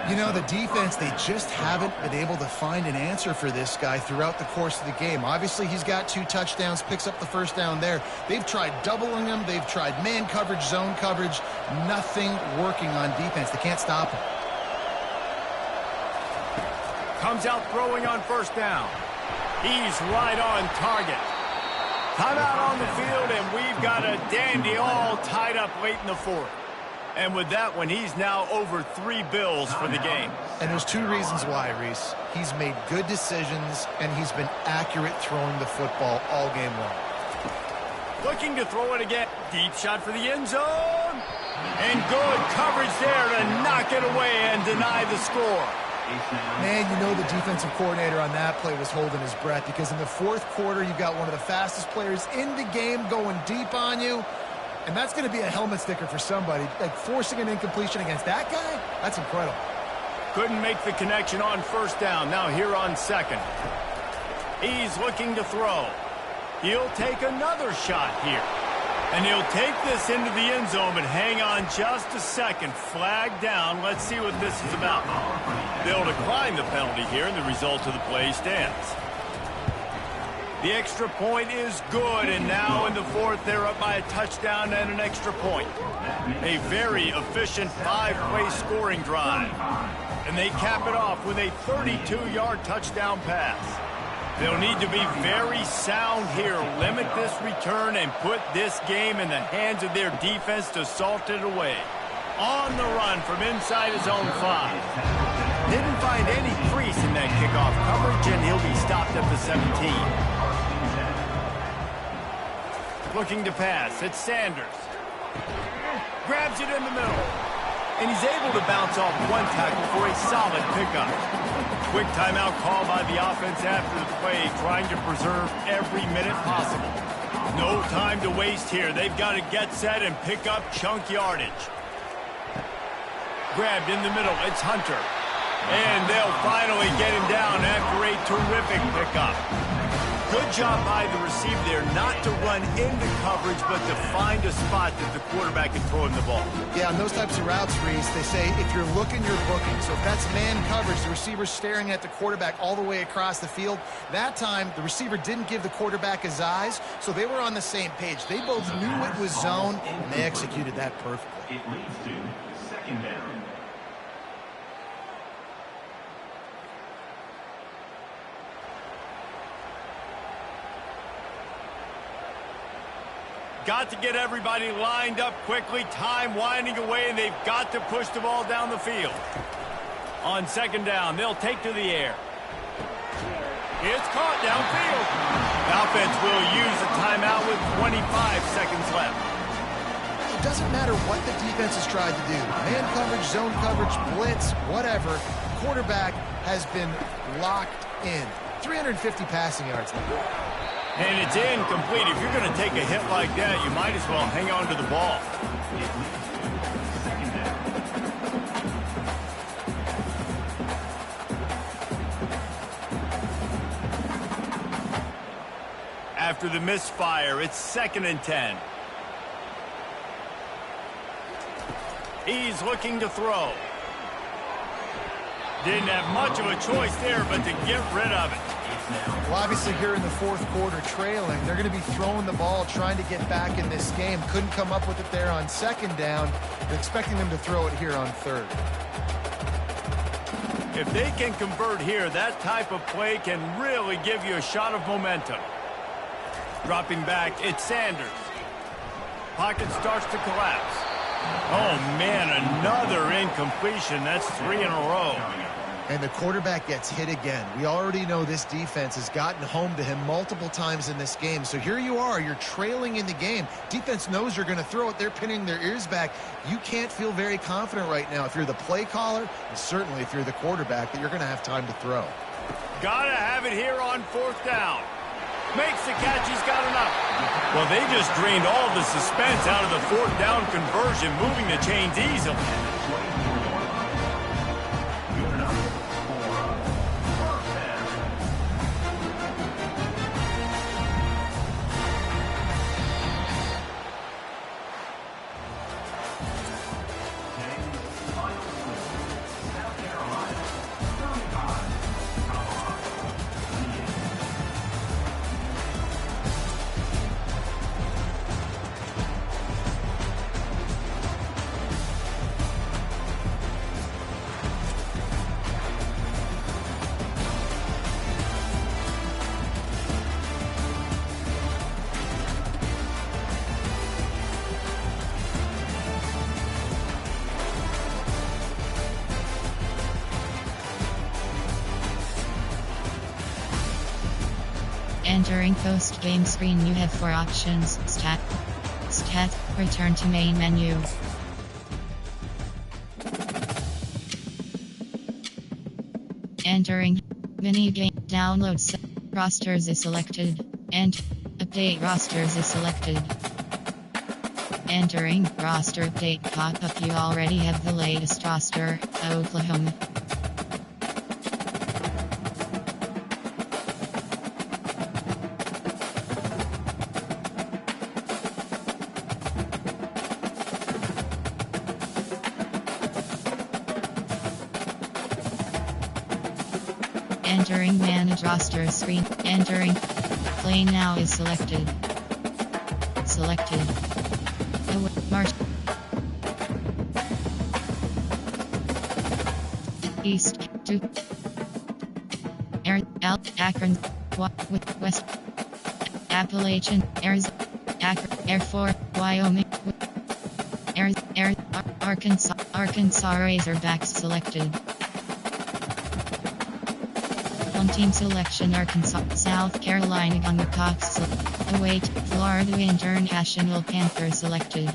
[SPEAKER 3] The defense, they just haven't been able to find an answer for this guy throughout the course of the game. Obviously, he's got 2 touchdowns, picks up the first down there. They've tried doubling him. They've tried man coverage, zone coverage. Nothing working on defense. They can't stop him.
[SPEAKER 2] Comes out throwing on first down. He's right on target. Timeout on the field, and we've got a dandy all tied up late in the fourth. And with that one, he's now over 3 bills for the game.
[SPEAKER 3] And there's 2 reasons why, Reese. He's made good decisions, and he's been accurate throwing the football all game long.
[SPEAKER 2] Looking to throw it again. Deep shot for the end zone. And good coverage there to knock it away and deny the score.
[SPEAKER 3] Man, the defensive coordinator on that play was holding his breath because in the fourth quarter, you've got one of the fastest players in the game going deep on you. And that's going to be a helmet sticker for somebody. Like, forcing an incompletion against that guy, that's incredible.
[SPEAKER 2] Couldn't make the connection on first down. Now here on second. He's looking to throw. He'll take another shot here. And he'll take this into the end zone, but hang on just a second. Flag down. Let's see what this is about. They'll decline the penalty here, and the result of the play stands. The extra point is good, and now in the fourth, they're up by a touchdown and an extra point. A very efficient 5-play scoring drive. And they cap it off with a 32-yard touchdown pass. They'll need to be very sound here, limit this return, and put this game in the hands of their defense to salt it away. On the run from inside his own 5. Didn't find any crease in that kickoff coverage, and he'll be stopped at the 17. Looking to pass, it's Sanders. Grabs it in the middle. And he's able to bounce off one tackle for a solid pickup. Quick timeout call by the offense after the play, trying to preserve every minute possible. No time to waste here. They've got to get set and pick up chunk yardage. Grabbed in the middle, it's Hunter. And they'll finally get him down after a terrific pickup. Good job by the receiver there, not to run into coverage, but to find a spot that the quarterback can throw him the ball.
[SPEAKER 3] Yeah, on those types of routes, Reese, they say if you're looking, you're booking. So if that's man coverage, the receiver's staring at the quarterback all the way across the field. That time, the receiver didn't give the quarterback his eyes, so they were on the same page. They both knew it was zone, and they executed that perfectly.
[SPEAKER 5] It leads to second down.
[SPEAKER 2] Got to get everybody lined up quickly, time winding away, and they've got to push the ball down the field. On second down, they'll take to the air. It's caught downfield. Offense will use a timeout with 25 seconds left.
[SPEAKER 3] It doesn't matter what the defense has tried to do. Man coverage, zone coverage, blitz, whatever. Quarterback has been locked in. 350 passing yards left.
[SPEAKER 2] And it's incomplete. If you're going to take a hit like that, you might as well hang on to the ball. After the misfire, it's 2nd and 10. He's looking to throw. Didn't have much of a choice there, but to get rid of it.
[SPEAKER 3] Well, obviously here in the fourth quarter trailing, they're going to be throwing the ball, trying to get back in this game. Couldn't come up with it there on second down. They're expecting them to throw it here on third.
[SPEAKER 2] If they can convert here, that type of play can really give you a shot of momentum. Dropping back, it's Sanders. Pocket starts to collapse. Oh, man, another incompletion. That's 3 in a row.
[SPEAKER 3] And the quarterback gets hit again. We already know this defense has gotten home to him multiple times in this game. So here you are, you're trailing in the game. Defense knows you're going to throw it. They're pinning their ears back. You can't feel very confident right now if you're the play caller, and certainly if you're the quarterback, that you're going to have time to throw.
[SPEAKER 2] Gotta have it here on 4th down. Makes the catch, he's got enough. Well, they just drained all the suspense out of the 4th down conversion, moving the chains easily.
[SPEAKER 1] Entering post-game screen, you have 4 options: Stat, Return to main menu. Entering Mini-game, Download Rosters is selected, and Update Rosters is selected. Entering Roster Update pop-up, you already have the latest roster, Oklahoma. Entering Manage Roster screen. Entering Play Now is selected. Selected. March. East to Akron. West Appalachian, Arizona, Air Force, Wyoming, Arkansas Razorbacks selected. Home team selection: Arkansas, South Carolina Gamecocks. Await: Florida International Panthers selected.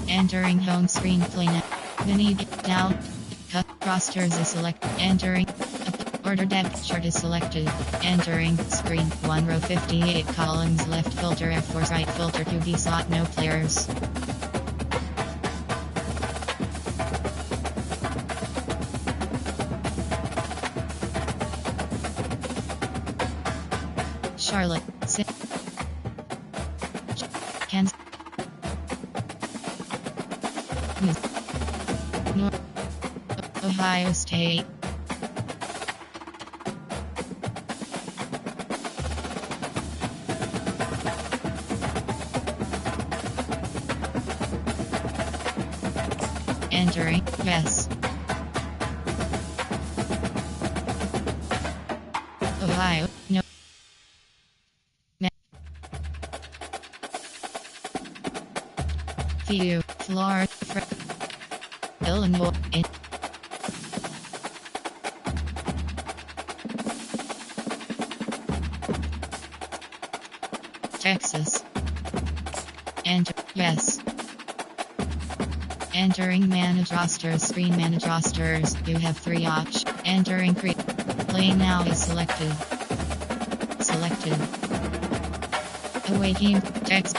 [SPEAKER 1] Entering home screen play now. Mini down. Cut rosters is selected. Entering order depth chart is selected. Entering screen 1 row 58 columns left filter Air Force right filter 2D slot no players. Charlotte, Kansas, Ohio State, entering yes, Ohio no. View, Florida, Illinois, Texas, enter, yes, entering manage rosters, screen manage rosters, you have 3 options, entering play now is selected, awaiting, text,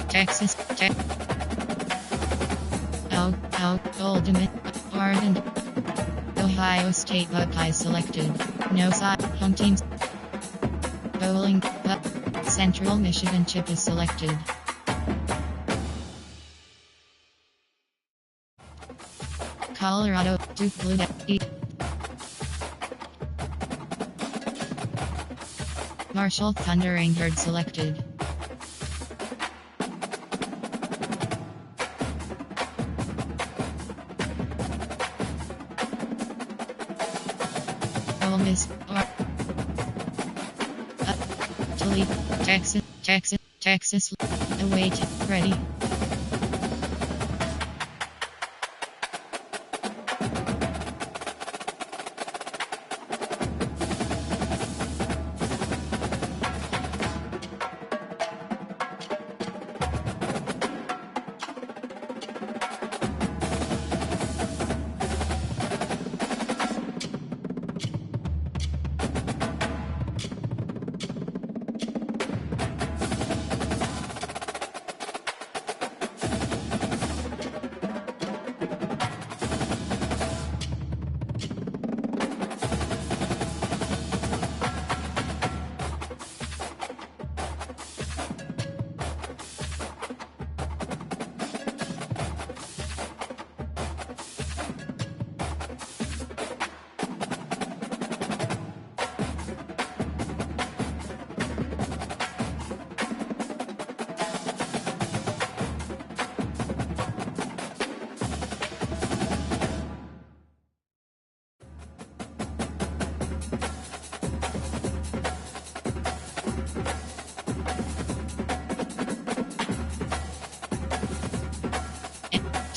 [SPEAKER 1] Texas, Ultimate, Arden, Ohio State Buckeyes selected, no side, home teams, Bowling, Central Michigan chip is selected. Colorado, Duke Blue Marshall Thundering Herd selected. Ole Miss, Toledo, Texas, await, ready.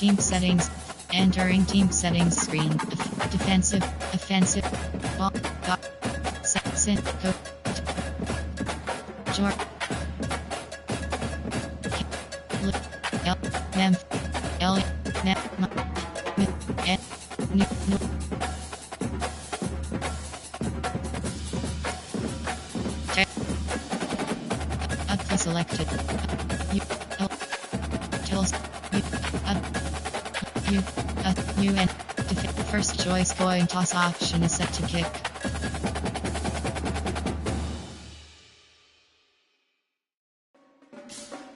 [SPEAKER 1] Team settings. Entering team settings screen. Defensive. Offensive. Ball. Got. Set. Go. George. L. Mem. L. Mem. N. N. Selected. U. L. Tills. U. U. N. First choice coin toss option is set to kick.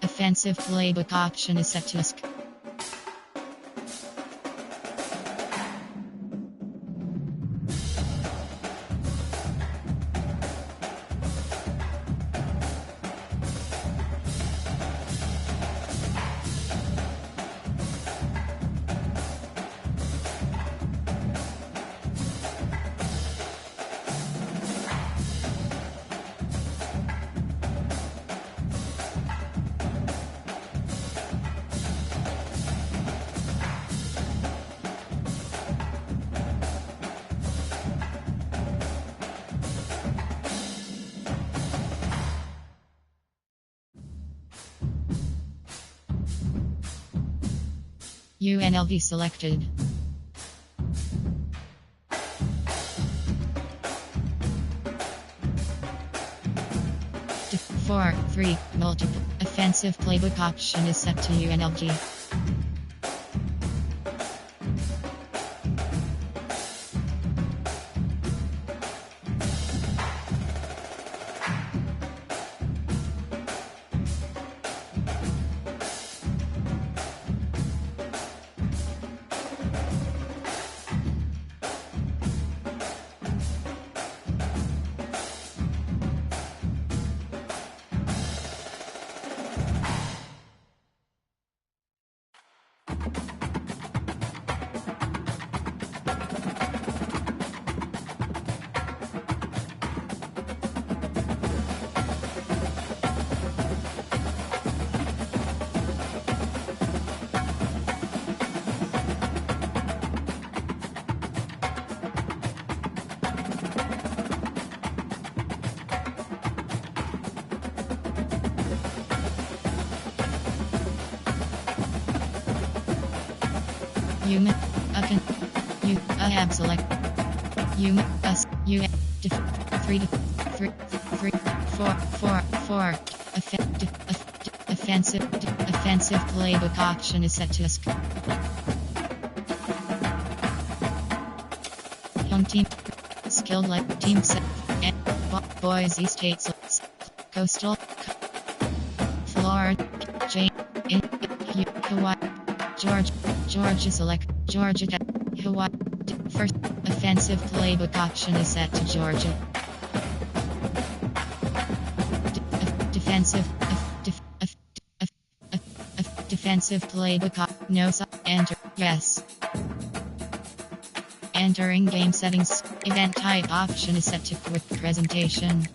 [SPEAKER 1] Offensive playbook option is set to ask. UNLV selected. Four, three, multiple. Offensive playbook option is set to UNLV. Human, you, ab select, human, us, you, three, four, offensive playbook option is set to ask. Young team, skilled like team set, and Boise State, Coastal, Florida, Jane, in, Hawaii, Georgia select, Georgia, Hawaii, first, offensive playbook option is set to Georgia. Defensive playbook no enter, yes. Entering game settings, event type option is set to quick presentation.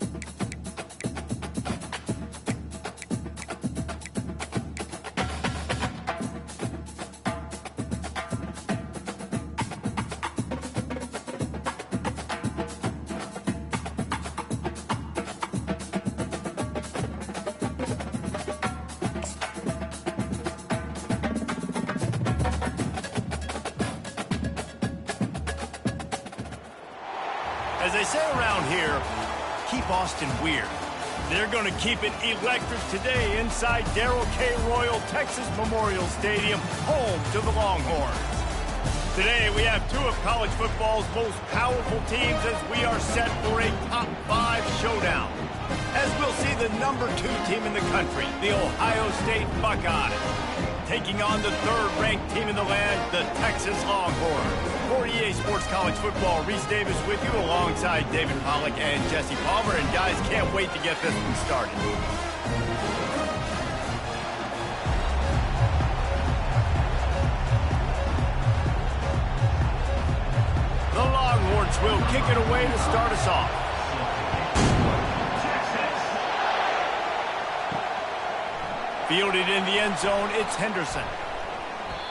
[SPEAKER 2] As they say around here, keep Austin weird. They're going to keep it electric today inside Darrell K. Royal Texas Memorial Stadium, home to the Longhorns. Today, we have two of college football's most powerful teams as we are set for a top 5 showdown. As we'll see the number 2 team in the country, the Ohio State Buckeyes, taking on the 3rd-ranked team in the land, the Texas Longhorns. For EA Sports College Football, Reese Davis with you alongside David Pollack and Jesse Palmer. And guys, can't wait to get this one started. The Longhorns will kick it away to start us off. Fielded in the end zone, it's Henderson.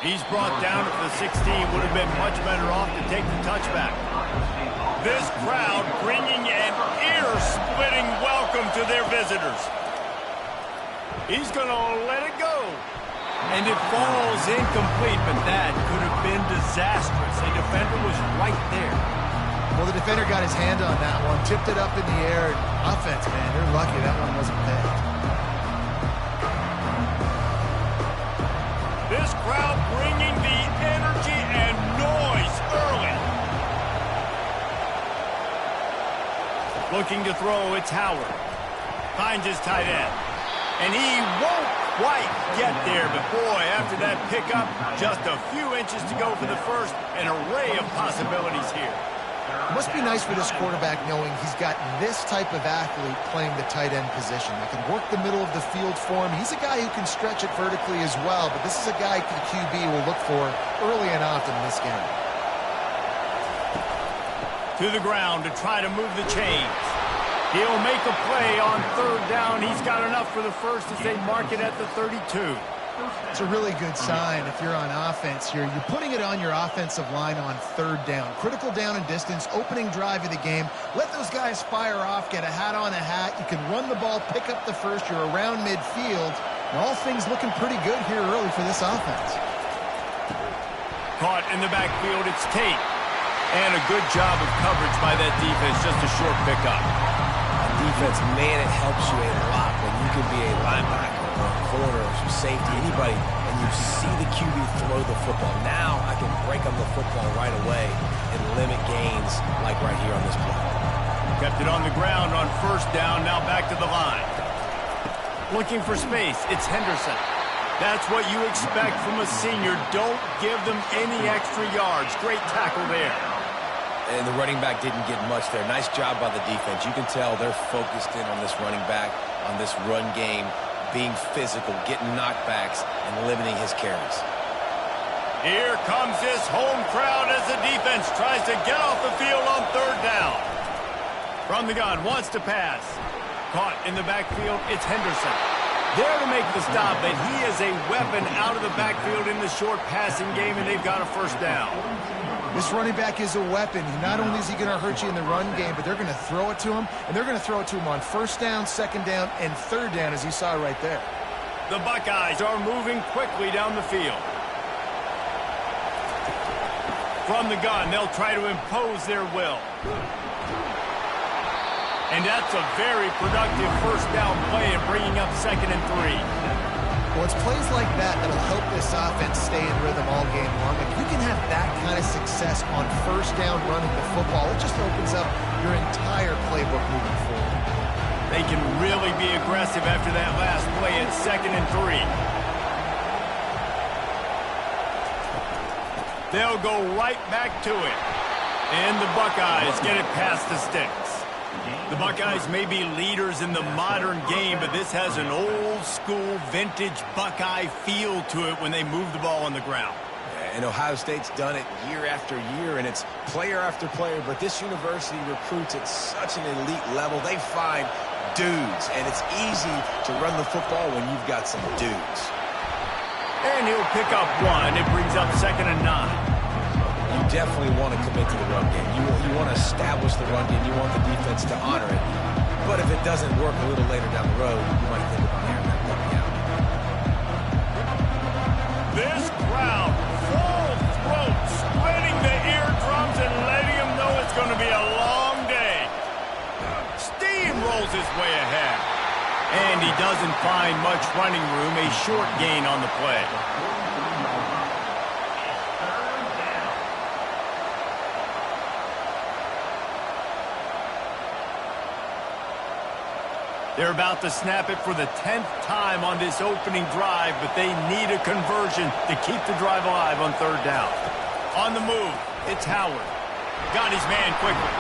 [SPEAKER 2] He's brought down at the 16. Would have been much better off to take the touchback. This crowd bringing an ear-splitting welcome to their visitors. He's going to let it go. And it falls incomplete, but that could have been disastrous. A defender was right there.
[SPEAKER 3] Well, the defender got his hand on that one, tipped it up in the air. Offense, man, they're lucky that one wasn't picked.
[SPEAKER 2] This crowd bringing the energy and noise early. Looking to throw, it's Howard. Finds his tight end. And he won't quite get there, but boy, after that pickup, just a few inches to go for the first. An array of possibilities here.
[SPEAKER 3] It must be nice for this quarterback knowing he's got this type of athlete playing the tight end position. That can work the middle of the field for him. He's a guy who can stretch it vertically as well, but this is a guy the QB will look for early and often in this game.
[SPEAKER 2] To the ground to try to move the chains. He'll make a play on third down. He's got enough for the first as they mark it at the 32.
[SPEAKER 3] It's a really good sign if you're on offense here. You're putting it on your offensive line on third down. Critical down and distance, opening drive of the game. Let those guys fire off, get a hat on a hat. You can run the ball, pick up the first. You're around midfield. And all things looking pretty good here early for this offense.
[SPEAKER 2] Caught in the backfield, it's Tate. And a good job of coverage by that defense, just a short pickup.
[SPEAKER 4] Defense, man, it helps you a lot when you can be a linebacker or a corner or some safety, anybody, and you see the QB throw the football. Now I can break on the football right away and limit gains like right here on this play.
[SPEAKER 2] Kept it on the ground on first down, now back to the line. Looking for space, it's Henderson. That's what you expect from a senior. Don't give them any extra yards. Great tackle there.
[SPEAKER 4] And the running back didn't get much there. Nice job by the defense. You can tell they're focused in on this running back, on this run game, being physical, getting knockbacks, and limiting his carries.
[SPEAKER 2] Here comes this home crowd as the defense tries to get off the field on third down. From the gun, wants to pass. Caught in the backfield, it's Henderson. There to make the stop, but he is a weapon out of the backfield in the short passing game, and they've got a first down.
[SPEAKER 3] This running back is a weapon. Not only is he going to hurt you in the run game, but they're going to throw it to him, and they're going to throw it to him on first down, second down, and third down, as you saw right there.
[SPEAKER 2] The Buckeyes are moving quickly down the field. From the gun, they'll try to impose their will. And that's a very productive first down play and bringing up 2nd and 3.
[SPEAKER 3] Well, it's plays like that that'll help this offense stay in rhythm all game long. If you can have that kind of success on first down running the football, it just opens up your entire playbook moving forward.
[SPEAKER 2] They can really be aggressive after that last play at 2nd and 3. They'll go right back to it. And the Buckeyes get it past the sticks. The Buckeyes may be leaders in the modern game, but this has an old-school, vintage Buckeye feel to it when they move the ball on the ground.
[SPEAKER 4] And Ohio State's done it year after year, and it's player after player, but this university recruits at such an elite level. They find dudes, and it's easy to run the football when you've got some dudes.
[SPEAKER 2] And he'll pick up one. It brings up 2nd and 9.
[SPEAKER 4] You definitely want to commit to the run game. You want to establish the run game. You want the defense to honor it. But if it doesn't work a little later down the road, you might think about airing that puppy out.
[SPEAKER 2] This crowd, full throat, splitting the eardrums and letting them know it's going to be a long day. Steamrolls his way ahead. And he doesn't find much running room. A short gain on the play. They're about to snap it for the 10th time on this opening drive, but they need a conversion to keep the drive alive on third down. On the move, it's Howard. Got his man quickly.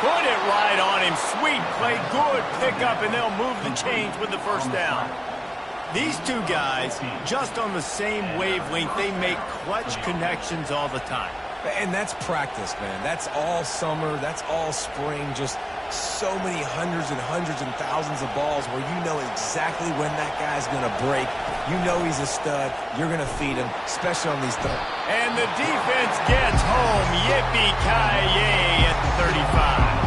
[SPEAKER 2] Put it right on him. Sweet play, good pickup, and they'll move the chains with the first down. These two guys, just on the same wavelength, they make clutch connections all the time.
[SPEAKER 4] And that's practice, man. That's all summer. That's all spring. Just so many hundreds and thousands of balls where you know exactly when that guy's going to break. You know he's a stud. You're going to feed him, especially on these third.
[SPEAKER 2] And the defense gets home. Yippee-ki-yay at the 35.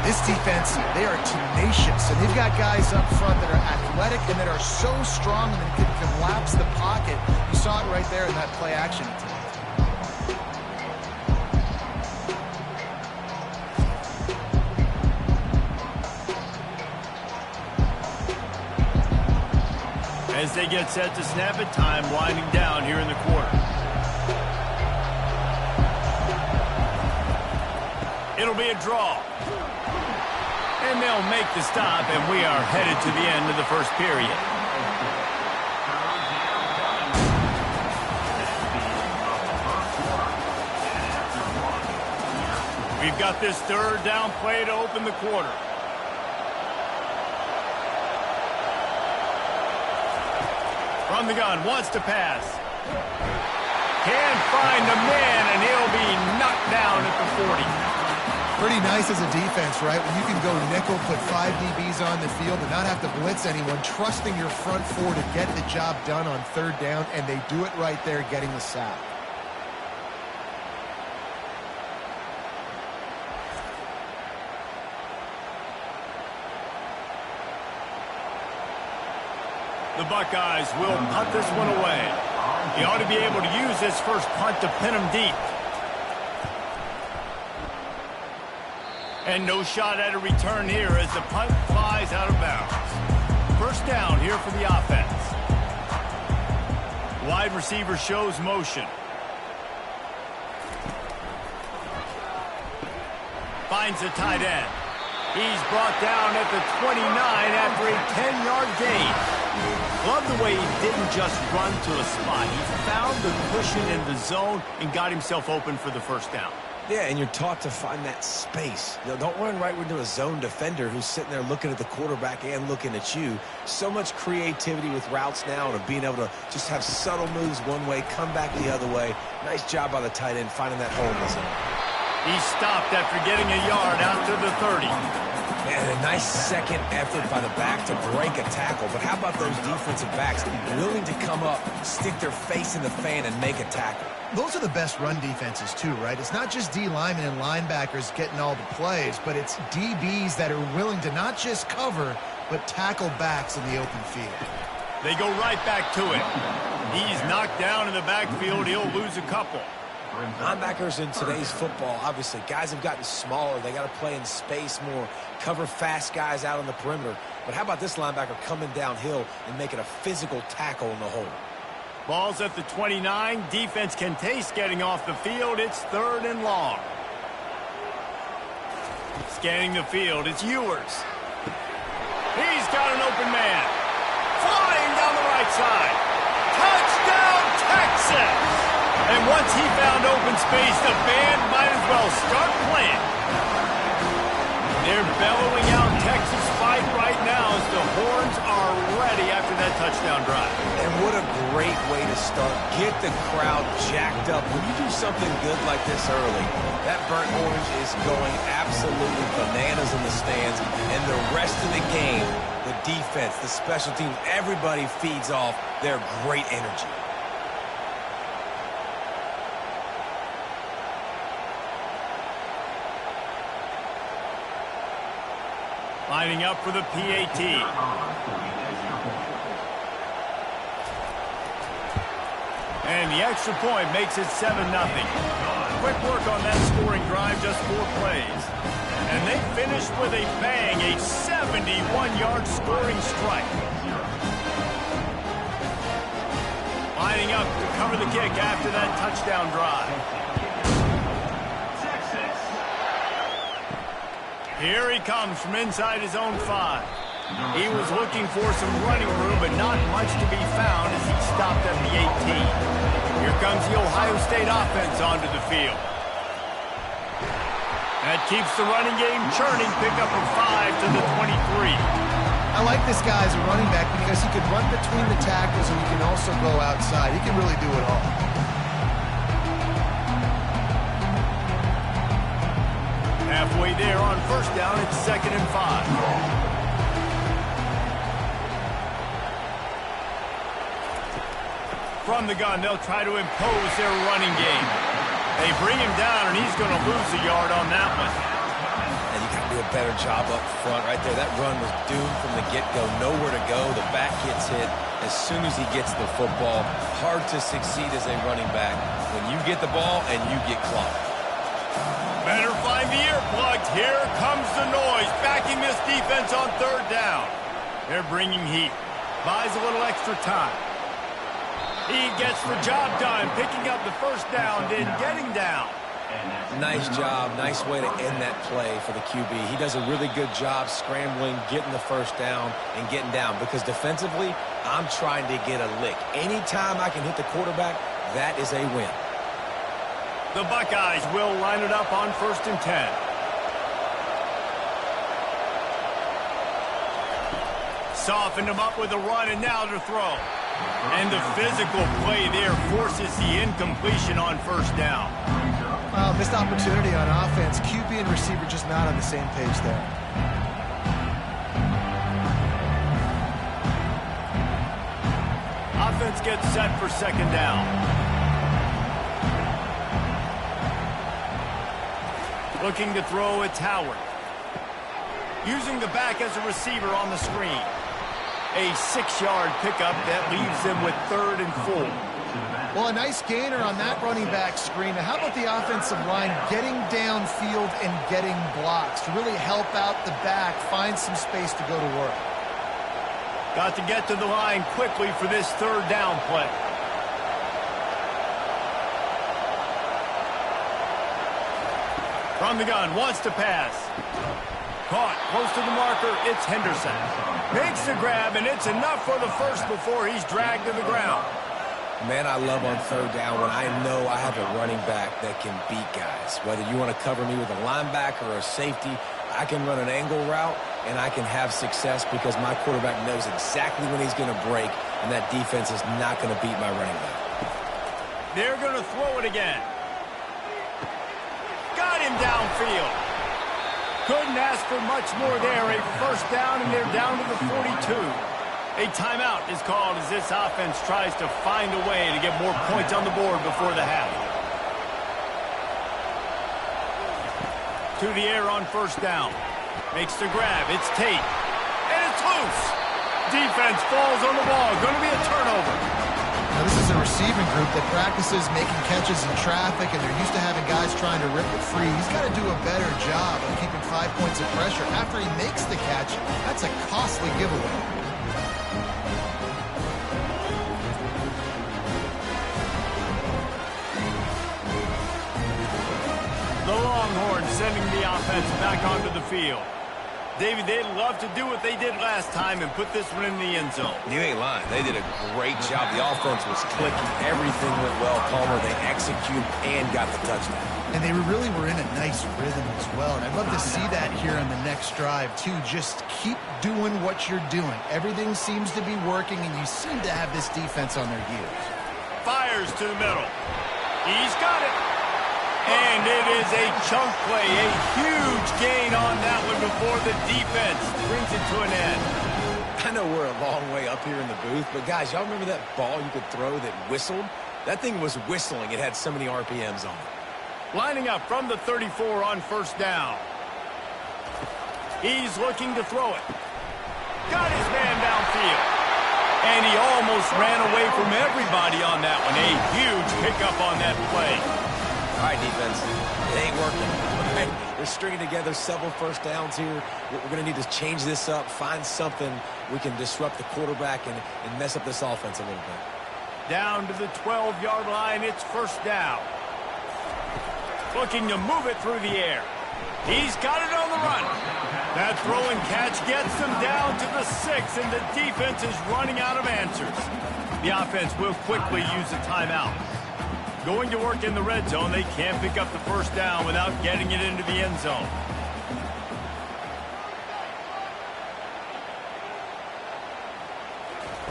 [SPEAKER 3] This defense, they are tenacious, and they've got guys up front that are athletic and that are so strong and can collapse the pocket. You saw it right there in that play action attempt.
[SPEAKER 2] As they get set to snap it, time winding down here in the quarter. It'll be a draw. And they'll make the stop, and we are headed to the end of the first period. We've got this third down play to open the quarter. From the gun, wants to pass. Can't find the man, and he'll be knocked down at the 40.
[SPEAKER 3] Pretty nice as a defense, right? When you can go nickel, put 5 DBs on the field and not have to blitz anyone, trusting your front four to get the job done on third down, and they do it right there, getting the sack.
[SPEAKER 2] The Buckeyes will punt this one away. He ought to be able to use this first punt to pin him deep. And no shot at a return here as the punt flies out of bounds. First down here for the offense. Wide receiver shows motion. Finds the tight end. He's brought down at the 29 after a 10-yard gain. Love the way he didn't just run to a spot. He found the cushion in the zone and got himself open for the first down.
[SPEAKER 4] Yeah, and you're taught to find that space. You know, don't run right into a zone defender who's sitting there looking at the quarterback and looking at you. So much creativity with routes now and being able to just have subtle moves one way, come back the other way. Nice job by the tight end finding that hole in the zone.
[SPEAKER 2] He stopped after getting a yard out to the 30.
[SPEAKER 4] And a nice second effort by the back to break a tackle. But how about those defensive backs willing to come up, stick their face in the fan, and make a tackle?
[SPEAKER 3] Those are the best run defenses too, right? It's not just D linemen and linebackers getting all the plays, but it's DBs that are willing to not just cover, but tackle backs in the open field.
[SPEAKER 2] They go right back to it. He's knocked down in the backfield. He'll lose a couple.
[SPEAKER 4] Linebackers in today's football, obviously, guys have gotten smaller. They got to play in space more, cover fast guys out on the perimeter. But how about this linebacker coming downhill and making a physical tackle in the hole?
[SPEAKER 2] Ball's at the 29. Defense can taste getting off the field. It's third and long. Scanning the field, it's Ewers. He's got an open man. Flying down the right side. Touchdown, Texas! And once he found open space, the band might as well start playing. They're bellowing out Texas fight right now as the horns are ready after that touchdown drive.
[SPEAKER 4] And what a great way to start. Get the crowd jacked up. When you do something good like this early, that burnt orange is going absolutely bananas in the stands. And the rest of the game, the defense, the special teams, everybody feeds off their great energy.
[SPEAKER 2] Lining up for the PAT. And the extra point makes it 7-0. Quick work on that scoring drive, just 4 plays. And they finished with a bang, a 71-yard scoring strike. Lining up to cover the kick after that touchdown drive. Here he comes from inside his own 5. He was looking for some running room, but not much to be found as he stopped at the 18. Here comes the Ohio State offense onto the field. That keeps the running game churning. Pick up a 5 to the 23.
[SPEAKER 3] I like this guy as a running back because he can run between the tackles and he can also go outside. He can really do it all.
[SPEAKER 2] Halfway there on first down, it's 2nd and 5. From the gun, they'll try to impose their running game. They bring him down, and he's going to lose a yard on that one.
[SPEAKER 4] And you got to do a better job up front right there. That run was doomed from the get-go. Nowhere to go. The back gets hit as soon as he gets the football. Hard to succeed as a running back when you get the ball and you get clocked.
[SPEAKER 2] Better find the earplugs. Here comes the noise, backing this defense on 3rd down. They're bringing heat. Buys a little extra time. He gets the job done, picking up the first down, then getting down.
[SPEAKER 4] Nice job. Nice way to end that play for the QB. He does a really good job scrambling, getting the first down, and getting down. Because defensively, I'm trying to get a lick. Anytime I can hit the quarterback, that is a win.
[SPEAKER 2] The Buckeyes will line it up on 1st and 10. Softened him up with a run, and now to throw. And the physical play there forces the incompletion on 1st down.
[SPEAKER 3] Missed opportunity on offense. QB and receiver just not on the same page there.
[SPEAKER 2] Offense gets set for 2nd down. Looking to throw, it's Howard. Using the back as a receiver on the screen. A 6-yard pickup that leaves them with 3rd and 4.
[SPEAKER 3] Well, a nice gainer on that running back screen. Now, how about the offensive line getting downfield and getting blocks to really help out the back, find some space to go to work?
[SPEAKER 2] Got to get to the line quickly for this 3rd down play. From the gun, wants to pass. Caught close to the marker, it's Henderson. Makes the grab, and it's enough for the first before he's dragged to the ground.
[SPEAKER 4] Man, I love on 3rd down when I know I have a running back that can beat guys. Whether you want to cover me with a linebacker or a safety, I can run an angle route, and I can have success because my quarterback knows exactly when he's going to break, and that defense is not going to beat my running back.
[SPEAKER 2] They're going to throw it again. Got him downfield. Couldn't ask for much more there. A 1st down, and they're down to the 42. A timeout is called as this offense tries to find a way to get more points on the board before the half. To the air on 1st down. Makes the grab. It's Tate. And it's loose. Defense falls on the ball. Going to be a turnover.
[SPEAKER 3] Now, this is a receiving group that practices making catches in traffic, and they're used to having guys trying to rip it free. He's got to do a better job of keeping 5 points of pressure. After he makes the catch, that's a costly giveaway.
[SPEAKER 2] The Longhorns sending the offense back onto the field. David, they'd love to do what they did last time and put this one in the end zone.
[SPEAKER 4] You ain't lying. They did a great job. The offense was clicking. Everything went well. Palmer, they executed and got the touchdown.
[SPEAKER 3] And they really were in a nice rhythm as well. And I'd love to see that here on the next drive, too. Just keep doing what you're doing. Everything seems to be working, and you seem to have this defense on their heels.
[SPEAKER 2] Fires to the middle. He's got it. And it is a chunk play, a huge gain on that one before the defense brings it to an end.
[SPEAKER 4] I know we're a long way up here in the booth, but guys, y'all remember that ball you could throw that whistled? That thing was whistling. It had so many RPMs on it.
[SPEAKER 2] Lining up from the 34 on 1st down. He's looking to throw it. Got his man downfield. And he almost ran away from everybody on that one. A huge pickup on that play.
[SPEAKER 4] All right, defense, it ain't working. Okay? They're stringing together several 1st downs here. We're going to need to change this up, find something we can disrupt the quarterback and mess up this offense a little bit.
[SPEAKER 2] Down to the 12-yard line, it's 1st down. Looking to move it through the air. He's got it on the run. That throw and catch gets them down to the 6, and the defense is running out of answers. The offense will quickly use a timeout. Going to work in the red zone, they can't pick up the 1st down without getting it into the end zone.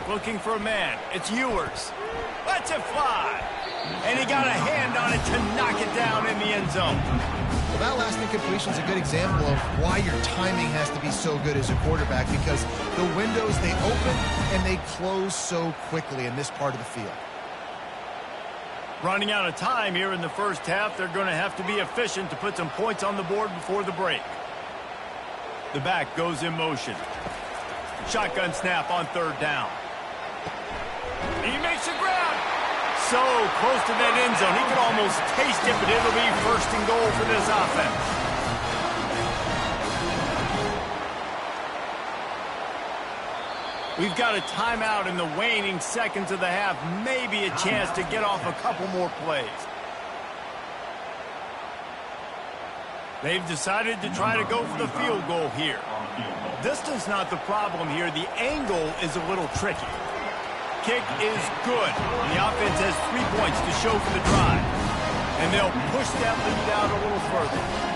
[SPEAKER 2] Looking for a man. It's Ewers. Lets it fly. And he got a hand on it to knock it down in the end zone.
[SPEAKER 3] Well, that last incompletion is a good example of why your timing has to be so good as a quarterback, because the windows, they open and they close so quickly in this part of the field.
[SPEAKER 2] Running out of time here in the first half, they're going to have to be efficient to put some points on the board before the break. The back goes in motion. Shotgun snap on third down. He makes the grab. So close to that end zone. He could almost taste it, but it'll be first and goal for this offense. We've got a timeout in the waning seconds of the half. Maybe a chance to get off a couple more plays. They've decided to try to go for the field goal here. Distance not the problem here. The angle is a little tricky. Kick is good. The offense has 3 points to show for the drive. And they'll push that lead out a little further.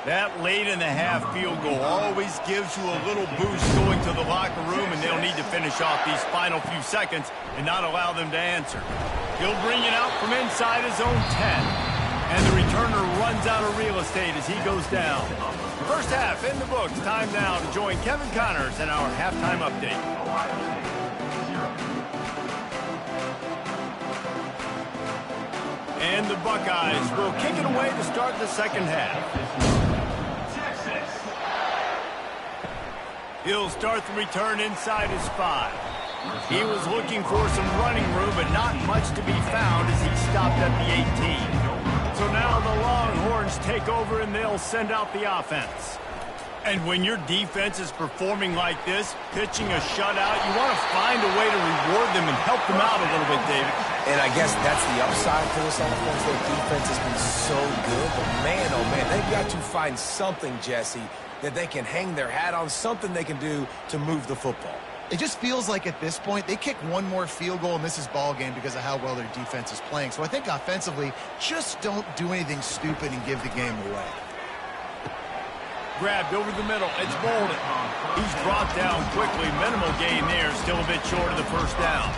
[SPEAKER 2] That late in the half field goal always gives you a little boost going to the locker room, and they'll need to finish off these final few seconds and not allow them to answer. He'll bring it out from inside his own 10. And the returner runs out of real estate as he goes down. First half in the books. Time now to join Kevin Connors in our halftime update. And the Buckeyes will kick it away to start the second half. He'll start the return inside his 5. He was looking for some running room, but not much to be found as he stopped at the 18. So now the Longhorns take over and they'll send out the offense. And when your defense is performing like this, pitching a shutout, you want to find a way to reward them and help them out a little bit, David.
[SPEAKER 4] And I guess that's the upside to this offense. Their defense has been so good, but man, oh man, they've got to find something, Jesse, that they can hang their hat on, something they can do to move the football.
[SPEAKER 3] It just feels like at this point, they kick one more field goal and this is ball game because of how well their defense is playing. So I think offensively, just don't do anything stupid and give the game away.
[SPEAKER 2] Grabbed over the middle. It's Bolden. He's brought down quickly. Minimal gain there. Still a bit short of the first down.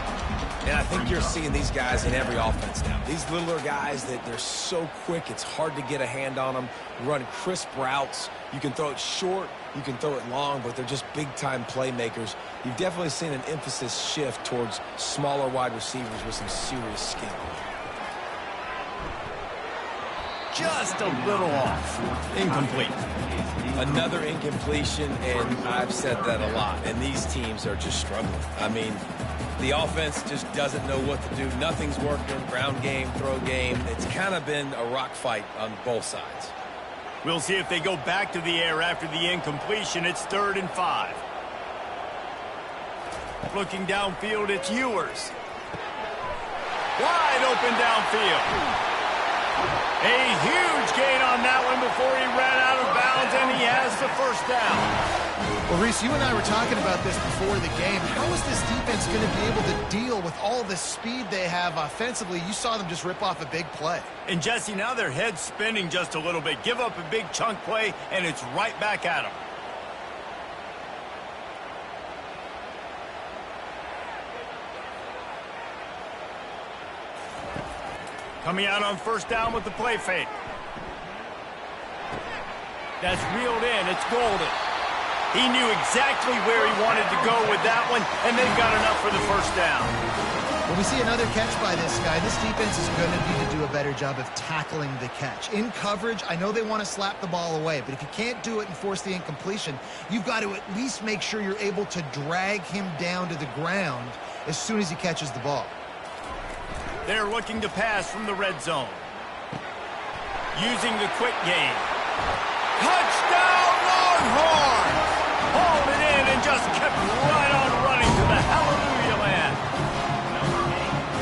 [SPEAKER 4] And I think you're seeing these guys in every offense now. These littler guys that they're so quick, it's hard to get a hand on them. Run crisp routes. You can throw it short, you can throw it long, but they're just big-time playmakers. You've definitely seen an emphasis shift towards smaller wide receivers with some serious skill.
[SPEAKER 2] Just a little off. Incomplete.
[SPEAKER 4] Another incompletion, and I've said that a lot, and these teams are just struggling. I mean, the offense just doesn't know what to do. Nothing's working. Ground game, throw game. It's kind of been a rock fight on both sides.
[SPEAKER 2] We'll see if they go back to the air after the incompletion. It's 3rd and 5. Looking downfield, it's Ewers. Wide open downfield. A huge gain on that one before he ran out of bounds, and he has the first down.
[SPEAKER 3] Well, Reese, you and I were talking about this before the game. How is this defense going to be able to deal with all the speed they have offensively? You saw them just rip off a big play.
[SPEAKER 2] And, Jesse, now their head's spinning just a little bit. Give up a big chunk play, and it's right back at them. Coming out on first down with the play fake. That's reeled in. It's Golden. He knew exactly where he wanted to go with that one, and they've got enough for the first down.
[SPEAKER 3] When we see another catch by this guy, this defense is going to need to do a better job of tackling the catch. In coverage, I know they want to slap the ball away, but if you can't do it and force the incompletion, you've got to at least make sure you're able to drag him down to the ground as soon as he catches the ball.
[SPEAKER 2] They're looking to pass from the red zone. Using the quick game. Touchdown, Longhorns! Hauled it in and just kept right on running to the hallelujah land.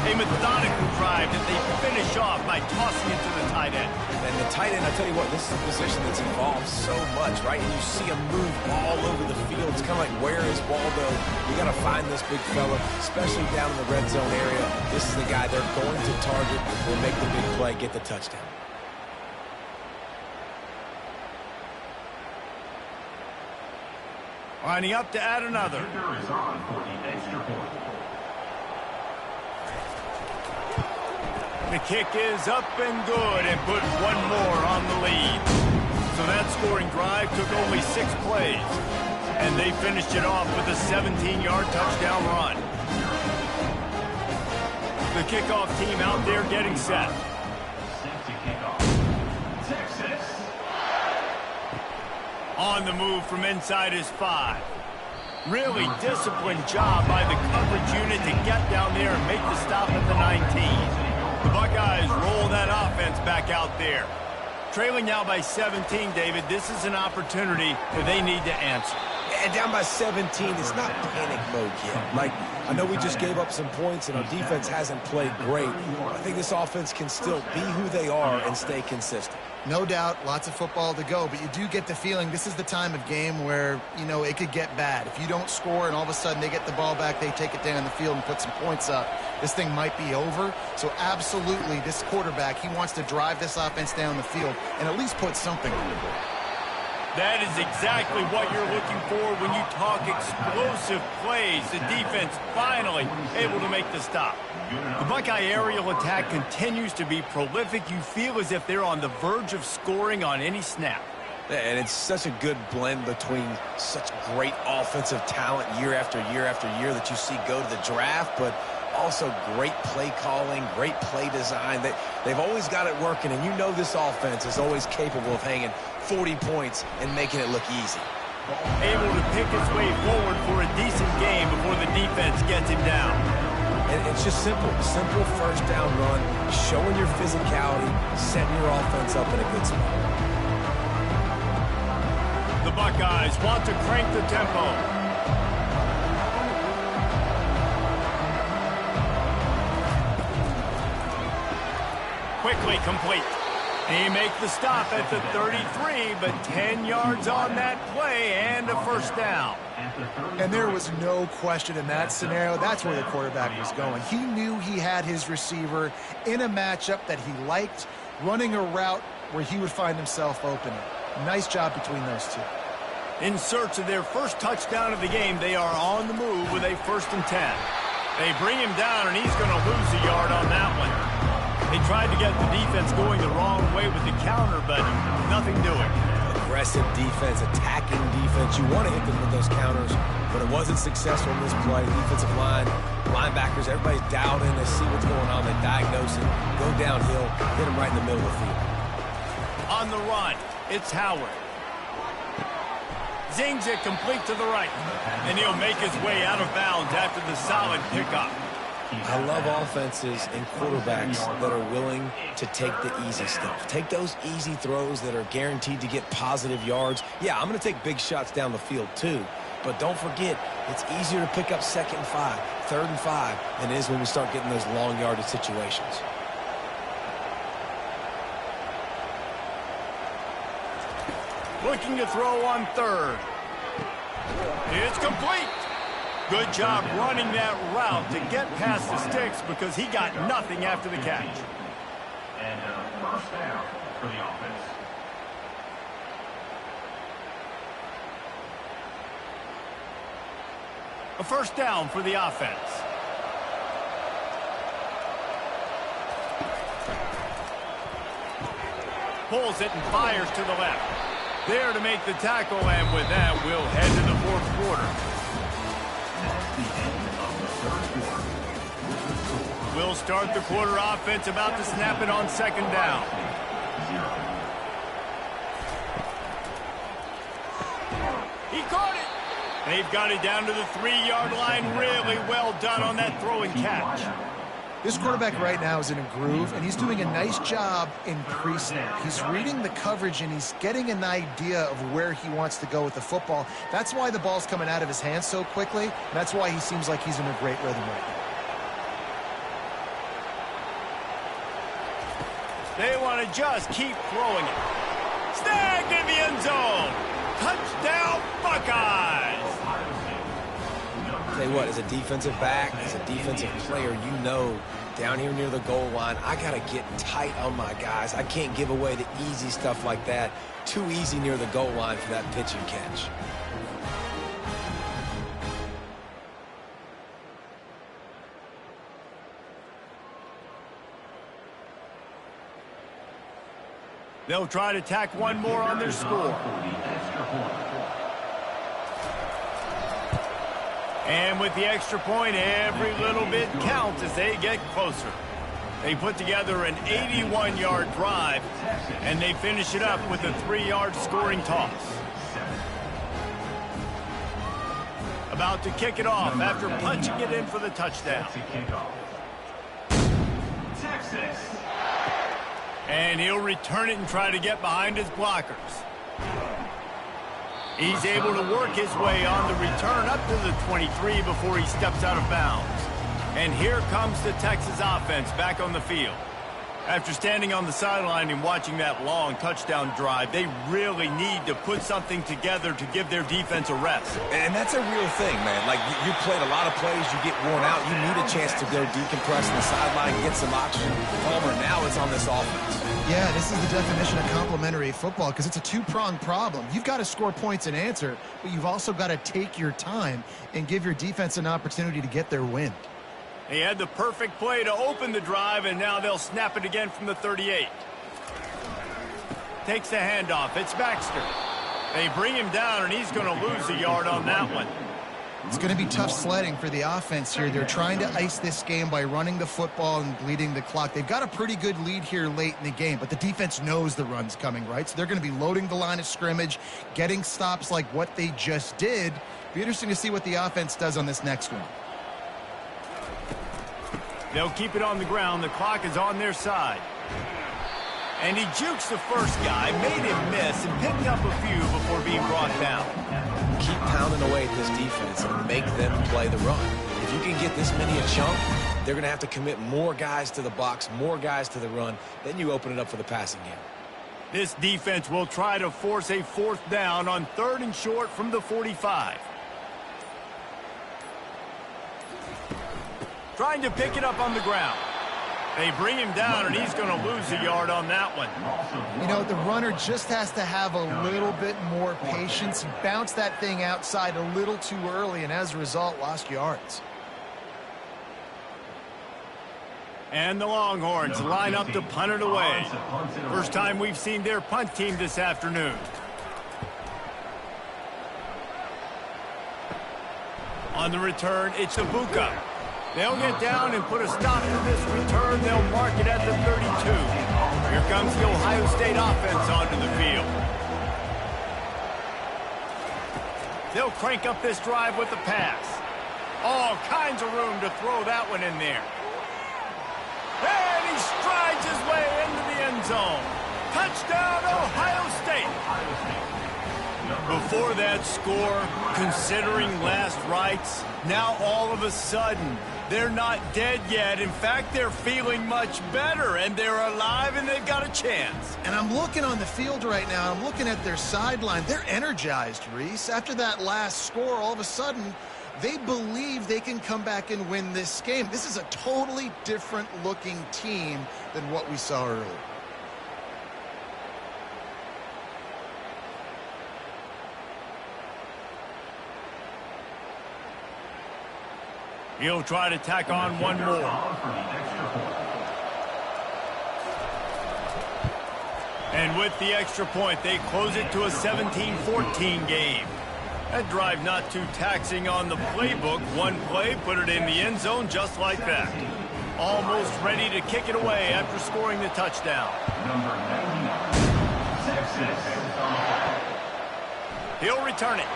[SPEAKER 2] A methodical drive that they finish off by tossing it to the tight end.
[SPEAKER 4] And the tight end, I tell you what, this is a position that's involved so much, right? And you see him move all over the field. It's kind of like, where is Waldo? You got to find this big fella, especially down in the red zone area. This is the guy they're going to target, will make the big play, get the touchdown.
[SPEAKER 2] Lining up to add another. The kick is up and good and put one more on the lead. So that scoring drive took only 6 plays. And they finished it off with a 17-yard touchdown run. The kickoff team out there getting set.
[SPEAKER 5] Set to kick off. Texas.
[SPEAKER 2] On the move from inside his 5. Really disciplined job by the coverage unit to get down there and make the stop at the 19. The Buckeyes roll that offense back out there. Trailing now by 17, David, this is an opportunity that they need to answer.
[SPEAKER 4] And down by 17, it's not panic mode yet. Like, I know we just gave up some points and our defense hasn't played great. I think this offense can still be who they are and stay consistent.
[SPEAKER 3] No doubt, lots of football to go, but you do get the feeling this is the time of game where, you know, it could get bad. If you don't score and all of a sudden they get the ball back, they take it down the field and put some points up, this thing might be over. So absolutely, this quarterback, he wants to drive this offense down the field and at least put something on the board.
[SPEAKER 2] That is exactly what you're looking for when you talk explosive plays. The defense finally able to make the stop. The Buckeye aerial attack continues to be prolific. You feel as if they're on the verge of scoring on any snap.
[SPEAKER 4] And it's such a good blend between such great offensive talent year after year after year that you see go to the draft, but also great play calling, great play design. They've always got it working, and you know this offense is always capable of hanging 40 points and making it look easy.
[SPEAKER 2] Able to pick his way forward for a decent game before the defense gets him down.
[SPEAKER 4] And it's just simple first down run, showing your physicality, setting your offense up in a good spot.
[SPEAKER 2] The Buckeyes want to crank the tempo. Quickly complete. He makes the stop at the 33, but 10 yards on that play and a first down.
[SPEAKER 3] And there was no question in that scenario. That's where the quarterback was going. He knew he had his receiver in a matchup that he liked, running a route where he would find himself open. Nice job between those two.
[SPEAKER 2] In search of their first touchdown of the game, they are on the move with a 1st and 10. They bring him down, and he's going to lose a yard on that one. They tried to get the defense going the wrong way with the counter, but nothing doing.
[SPEAKER 4] Aggressive defense, attacking defense. You want to hit them with those counters, but it wasn't successful in this play. Defensive line, linebackers, everybody's dialed in. They see what's going on. They diagnose it, go downhill, hit them right in the middle of the field.
[SPEAKER 2] On the run, it's Howard. Zings it complete to the right, and he'll make his way out of bounds after the solid pickup.
[SPEAKER 4] I love offenses and quarterbacks that are willing to take the easy stuff. Take those easy throws that are guaranteed to get positive yards. Yeah, I'm going to take big shots down the field too, but don't forget, it's easier to pick up 2nd and 5, 3rd and 5 than it is when we start getting those long yardage situations.
[SPEAKER 2] Looking to throw on 3rd. It's complete. Good job running that route to get past the sticks because he got nothing after the catch.
[SPEAKER 5] And first down for the offense.
[SPEAKER 2] A first down for the offense. Pulls it and fires to the left. There to make the tackle, and with that, we'll head to the 4th quarter. We'll start the quarter offense about to snap it on 2nd down. He caught it. They've got it down to the 3-yard line. Really well done on that throw and catch.
[SPEAKER 3] This quarterback right now is in a groove, and he's doing a nice job in pre-snap. He's reading the coverage, and he's getting an idea of where he wants to go with the football. That's why the ball's coming out of his hands so quickly, and that's why he seems like he's in a great rhythm right now.
[SPEAKER 2] They want to just keep throwing it. Snagged in the end zone. Touchdown, Buckeyes.
[SPEAKER 4] Tell you what, as a defensive back, as a defensive player, you know down here near the goal line, I got to get tight on my guys. I can't give away the easy stuff like that. Too easy near the goal line for that pitch and catch.
[SPEAKER 2] They'll try to tack one more on their score. And with the extra point, every little bit counts as they get closer. They put together an 81-yard drive, and they finish it up with a 3-yard scoring toss. About to kick it off after punching it in for the touchdown.
[SPEAKER 5] Texas.
[SPEAKER 2] And he'll return it and try to get behind his blockers. He's able to work his way on the return up to the 23 before he steps out of bounds. And here comes the Texas offense back on the field. After standing on the sideline and watching that long touchdown drive, they really need to put something together to give their defense a rest.
[SPEAKER 4] And that's a real thing, man. Like, you played a lot of plays, you get worn out, you need a chance to go decompress on the sideline, get some oxygen. Palmer, now it's on this offense.
[SPEAKER 3] Yeah, this is the definition of complementary football because it's a two-pronged problem. You've got to score points and answer, but you've also got to take your time and give your defense an opportunity to get their win.
[SPEAKER 2] He had the perfect play to open the drive, and now they'll snap it again from the 38. Takes the handoff. It's Baxter. They bring him down, and he's going to lose a yard on that one.
[SPEAKER 3] It's going to be tough sledding for the offense here. They're trying to ice this game by running the football and bleeding the clock. They've got a pretty good lead here late in the game, but the defense knows the run's coming, right? So they're going to be loading the line of scrimmage, getting stops like what they just did. Be interesting to see what the offense does on this next one.
[SPEAKER 2] They'll keep it on the ground. The clock is on their side. And he jukes the first guy, made him miss, and picked up a few before being brought down.
[SPEAKER 4] Keep pounding away at this defense and make them play the run. If you can get this many a chunk, they're going to have to commit more guys to the box, more guys to the run. Then you open it up for the passing game.
[SPEAKER 2] This defense will try to force a 4th down on 3rd and short from the 45. Trying to pick it up on the ground. They bring him down, and he's going to lose a yard on that one.
[SPEAKER 3] You know, the runner just has to have a little bit more patience. He bounced that thing outside a little too early, and as a result, lost yards.
[SPEAKER 2] And the Longhorns line up to punt it away. First time we've seen their punt team this afternoon. On the return, it's Ibuka. They'll get down and put a stop to this return. They'll mark it at the 32. Here comes the Ohio State offense onto the field. They'll crank up this drive with the pass. All kinds of room to throw that one in there. And he strides his way into the end zone. Touchdown, Ohio State. Before that score, considering last rites, now all of a sudden, they're not dead yet. In fact, they're feeling much better, and they're alive, and they've got a chance.
[SPEAKER 3] And I'm looking on the field right now. I'm looking at their sideline. They're energized, Reese. After that last score, all of a sudden, they believe they can come back and win this game. This is a totally different-looking team than what we saw earlier.
[SPEAKER 2] He'll try to tack on one more. And with the extra point, they close it to a 17-14 game. That drive not too taxing on the playbook. One play, put it in the end zone just like that. Almost ready to kick it away after scoring the touchdown.
[SPEAKER 5] Number 99, Texas.
[SPEAKER 2] He'll return it.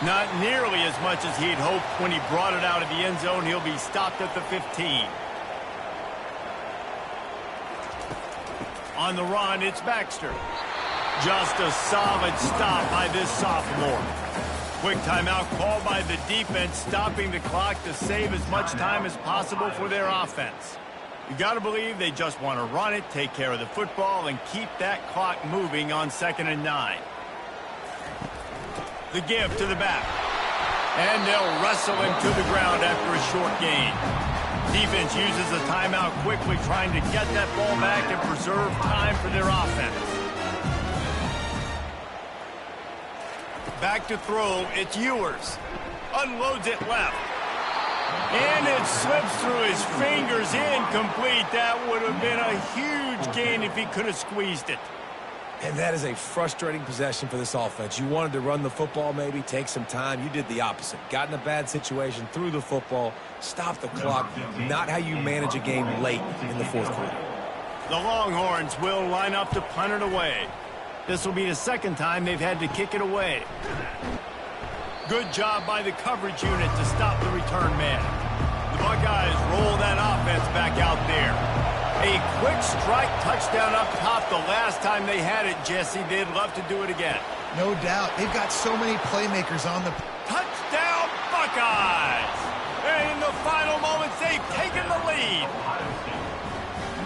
[SPEAKER 2] Not nearly as much as he'd hoped when he brought it out of the end zone. He'll be stopped at the 15. On the run, it's Baxter. Just a solid stop by this sophomore. Quick timeout called by the defense, stopping the clock to save as much time as possible for their offense. You got to believe they just want to run it, take care of the football, and keep that clock moving on 2nd and 9. The give to the back. And they'll wrestle him to the ground after a short gain. Defense uses a timeout quickly, trying to get that ball back and preserve time for their offense. Back to throw, it's Ewers. Unloads it left. And it slips through his fingers, incomplete. That would have been a huge gain if he could have squeezed it.
[SPEAKER 4] And that is a frustrating possession for this offense. You wanted to run the football, maybe take some time. You did the opposite. Got in a bad situation, threw the football, stopped the clock. Not how you manage a game late in the 4th quarter.
[SPEAKER 2] The Longhorns will line up to punt it away. This will be the 2nd time they've had to kick it away. Good job by the coverage unit to stop the return man. The Buckeyes roll that offense back out there. A quick strike touchdown up top the last time they had it, Jesse. They'd love to do it again.
[SPEAKER 3] No doubt. They've got so many playmakers on the...
[SPEAKER 2] Touchdown, Buckeyes! And in the final moments, they've taken the lead.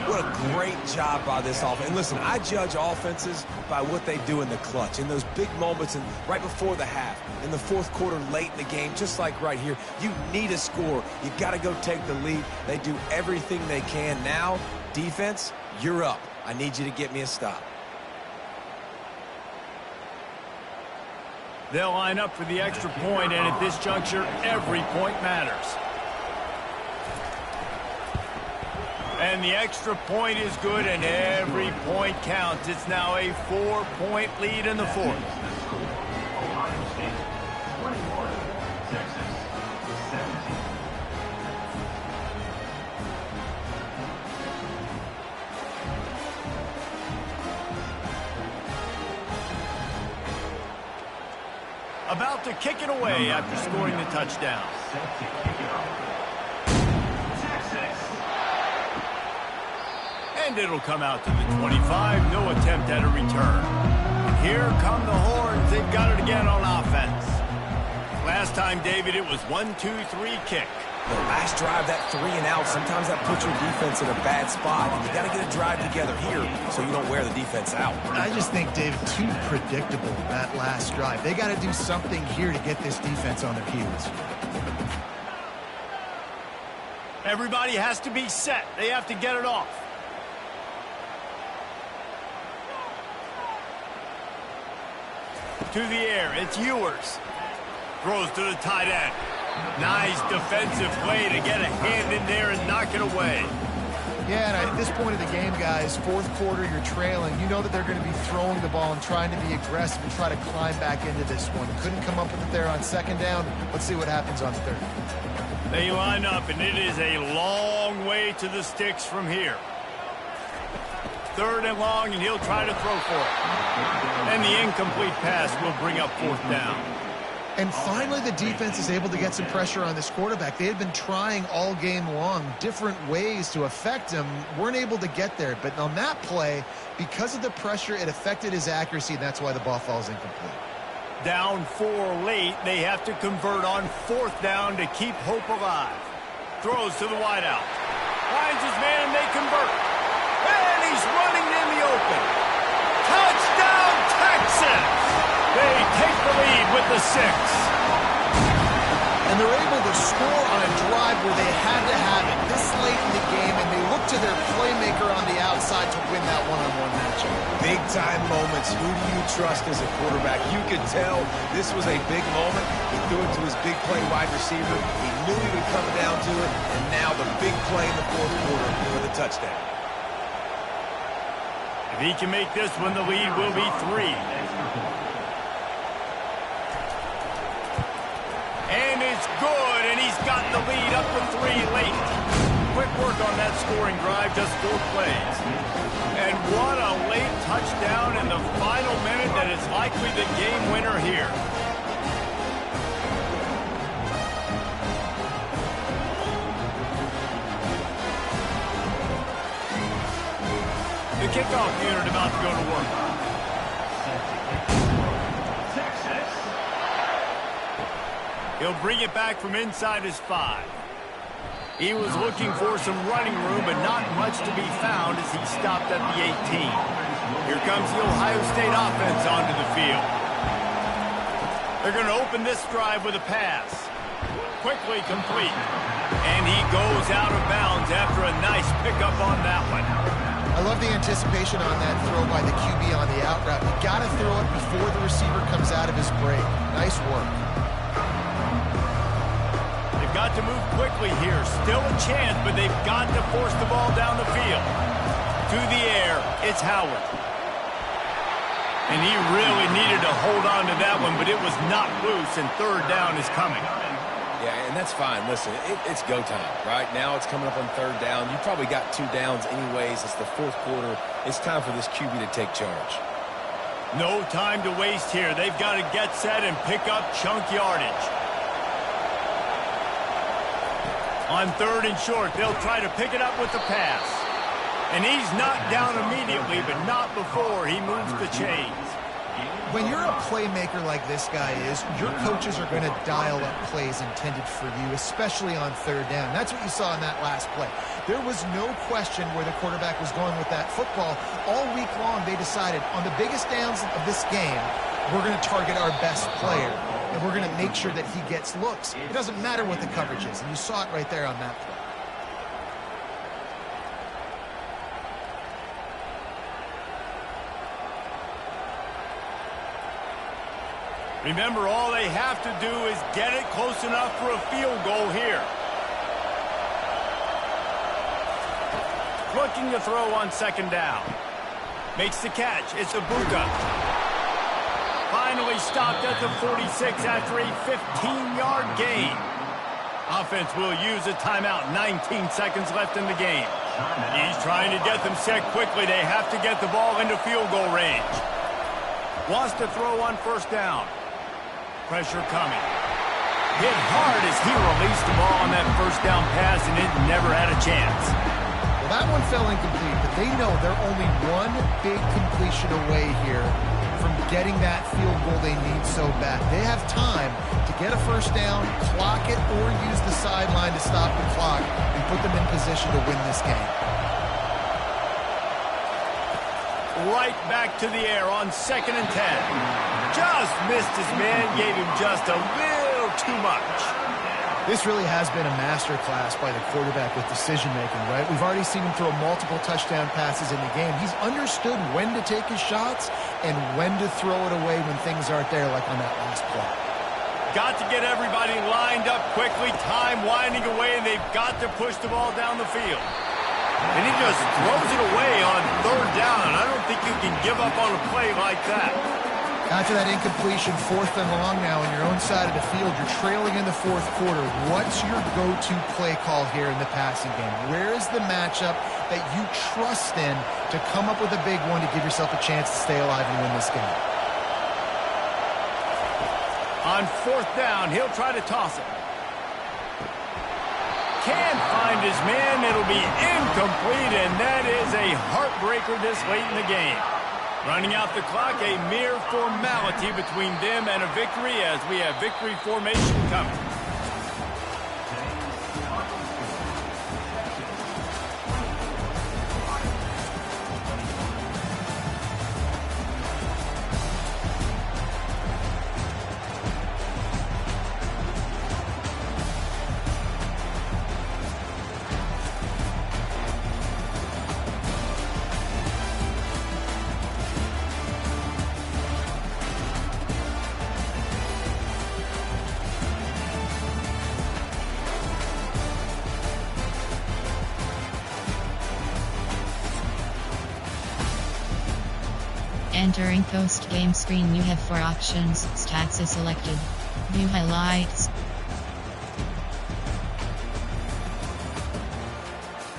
[SPEAKER 4] What a great job by this offense. And listen, I judge offenses by what they do in the clutch, in those big moments and right before the half, in the 4th quarter, late in the game, just like right here. You need a score. You got to go take the lead. They do everything they can. Now, defense, you're up. I need you to get me a stop.
[SPEAKER 2] They'll line up for the extra point, and at this juncture, every point matters. And the extra point is good, and every point counts. It's now a 4-point lead in the 4th.
[SPEAKER 5] Ohio State 21, Texas 17.
[SPEAKER 2] About to kick it away after scoring the touchdown.
[SPEAKER 5] Set to kick it off. Texas.
[SPEAKER 2] And it'll come out to the 25. No attempt at a return. And here come the Horns. They've got it again on offense. Last time, David, it was 1-2-3 kick.
[SPEAKER 4] The last drive, that 3 and out, sometimes that puts your defense in a bad spot. And you got to get a drive together here so you don't wear the defense out.
[SPEAKER 3] I just think, Dave, too predictable, that last drive. They got to do something here to get this defense on their heels.
[SPEAKER 2] Everybody has to be set. They have to get it off. To the air, it's Ewers. Throws to the tight end. Nice defensive play to get a hand in there and knock it away.
[SPEAKER 3] Yeah, and at this point of the game, guys, 4th quarter, you're trailing. You know that they're going to be throwing the ball and trying to be aggressive and try to climb back into this one. Couldn't come up with it there on 2nd down. Let's see what happens on 3rd.
[SPEAKER 2] They line up, and it is a long way to the sticks from here. 3rd and long, and he'll try to throw for it. And the incomplete pass will bring up 4th down.
[SPEAKER 3] And finally, the defense is able to get some pressure on this quarterback. They had been trying all game long different ways to affect him, weren't able to get there. But on that play, because of the pressure, it affected his accuracy, and that's why the ball falls incomplete.
[SPEAKER 2] Down 4 late, they have to convert on 4th down to keep hope alive. Throws to the wideout. Finds his man, and they convert. And he's running in the open. Touchdown, Texas! They take the lead with the 6.
[SPEAKER 3] And they're able to score on a drive where they had to have it this late in the game, and they look to their playmaker on the outside to win that one-on-one matchup.
[SPEAKER 4] Big-time moments. Who do you trust as a quarterback? You could tell this was a big moment. He threw it to his big play wide receiver. He knew he would come down to it, and now the big play in the 4th quarter for the touchdown.
[SPEAKER 2] If he can make this one, the lead will be 3. And it's good, and he's got the lead up to 3 late. Quick work on that scoring drive, just 4 plays. And what a late touchdown in the final minute that is likely the game winner here. The kickoff unit about to go to work. He'll bring it back from inside his 5. He was looking for some running room, but not much to be found as he stopped at the 18. Here comes the Ohio State offense onto the field. They're going to open this drive with a pass. Quickly complete. And he goes out of bounds after a nice pickup on that one.
[SPEAKER 3] I love the anticipation on that throw by the QB on the out route. You got to throw it before the receiver comes out of his break. Nice work.
[SPEAKER 2] They've got to move quickly here. Still a chance, but they've got to force the ball down the field. To the air, it's Howard. And he really needed to hold on to that one, but it was not loose, and third down is coming.
[SPEAKER 4] Yeah, and that's fine. Listen, it's go time, right? Now it's coming up on third down. You probably got 2 downs anyways. It's the fourth quarter. It's time for this QB to take charge.
[SPEAKER 2] No time to waste here. They've got to get set and pick up chunk yardage. On third and short, they'll try to pick it up with the pass. And he's knocked down immediately, but not before he moves the chains.
[SPEAKER 3] When you're a playmaker like this guy is, your coaches are going to dial up plays intended for you, especially on third down. That's what you saw in that last play. There was no question where the quarterback was going with that football. All week long, they decided on the biggest downs of this game, we're going to target our best player, and we're going to make sure that he gets looks. It doesn't matter what the coverage is, and you saw it right there on that play.
[SPEAKER 2] Remember, all they have to do is get it close enough for a field goal here. Looking to throw on second down. Makes the catch. It's Ibuka. Finally stopped at the 46 after a 15-yard gain. Offense will use a timeout. 19 seconds left in the game. He's trying to get them set quickly. They have to get the ball into field goal range. Wants to throw on first down. Pressure coming. Hit hard as he released the ball on that first down pass, and it never had a chance.
[SPEAKER 3] Well, that one fell incomplete, but they know they're only one big completion away here from getting that field goal they need so bad. They have time to get a first down, clock it, or use the sideline to stop the clock and put them in position to win this game.
[SPEAKER 2] Right back to the air on 2nd and 10. Just missed his man, gave him just a little too much.
[SPEAKER 3] This really has been a masterclass by the quarterback with decision-making, right? We've already seen him throw multiple touchdown passes in the game. He's understood when to take his shots and when to throw it away when things aren't there, like on that last play.
[SPEAKER 2] Got to get everybody lined up quickly, time winding away, and they've got to push the ball down the field. And he just throws it away on third down. I don't think you can give up on a play like that.
[SPEAKER 3] After that incompletion, 4th and long now on your own side of the field, you're trailing in the fourth quarter. What's your go-to play call here in the passing game? Where is the matchup that you trust in to come up with a big one to give yourself a chance to stay alive and win this game?
[SPEAKER 2] On 4th down, he'll try to toss it. Can't find his man. It'll be incomplete, and that is a heartbreaker this late in the game. Running out the clock, a mere formality between them and a victory as we have victory formation coming.
[SPEAKER 1] Entering post-game screen, you have 4 options. Stats is selected. View highlights.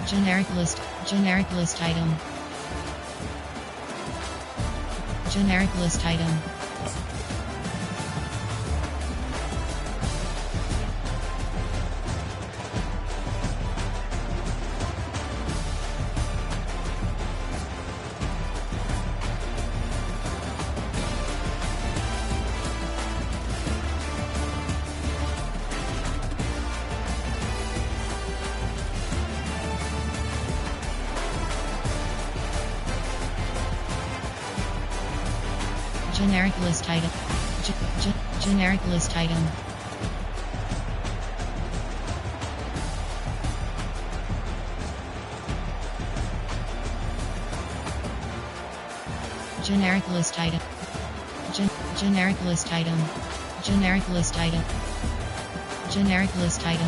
[SPEAKER 1] Generic list item. Generic list item. Generic list item. Generic list item. Generic list item. Generic list item. Generic list item. Generic list item.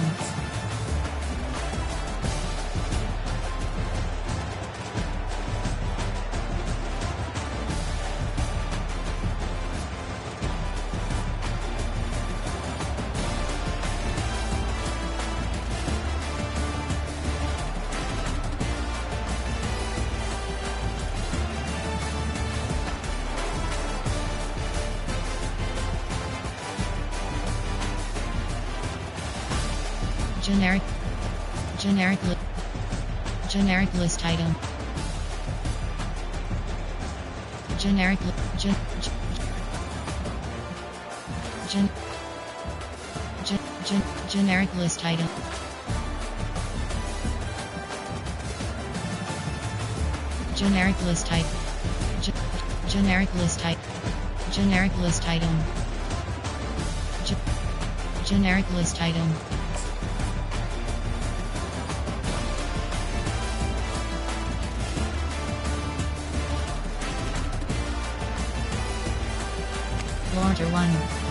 [SPEAKER 1] Generic. Generic list item. Generic generic list item. Generic list type. Generic list type. Generic list item. Generic list item. Order 1.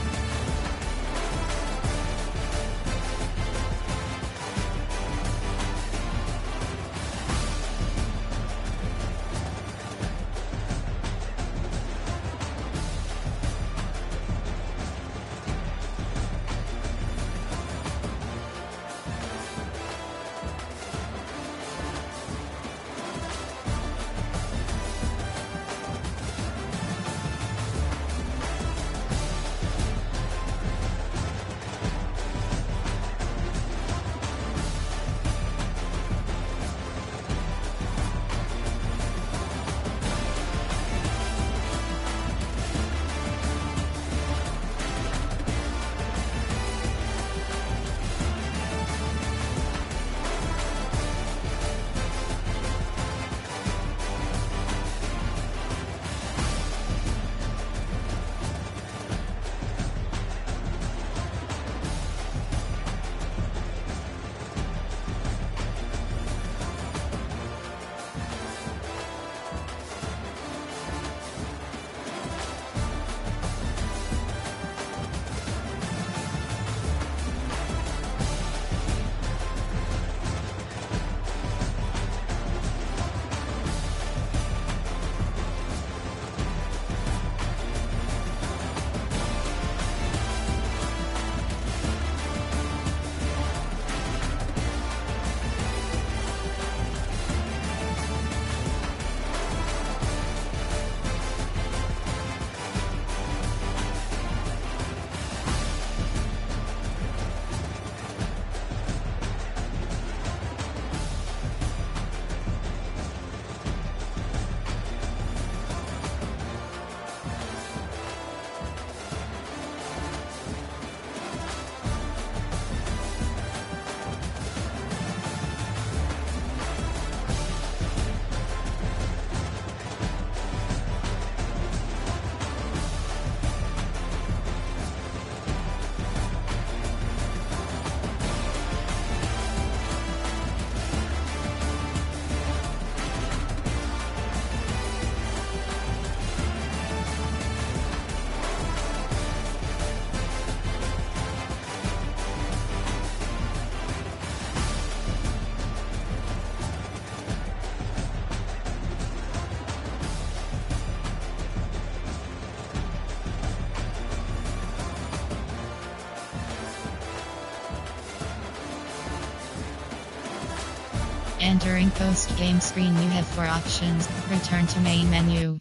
[SPEAKER 1] Entering post-game screen, you have 4 options. Return to main menu.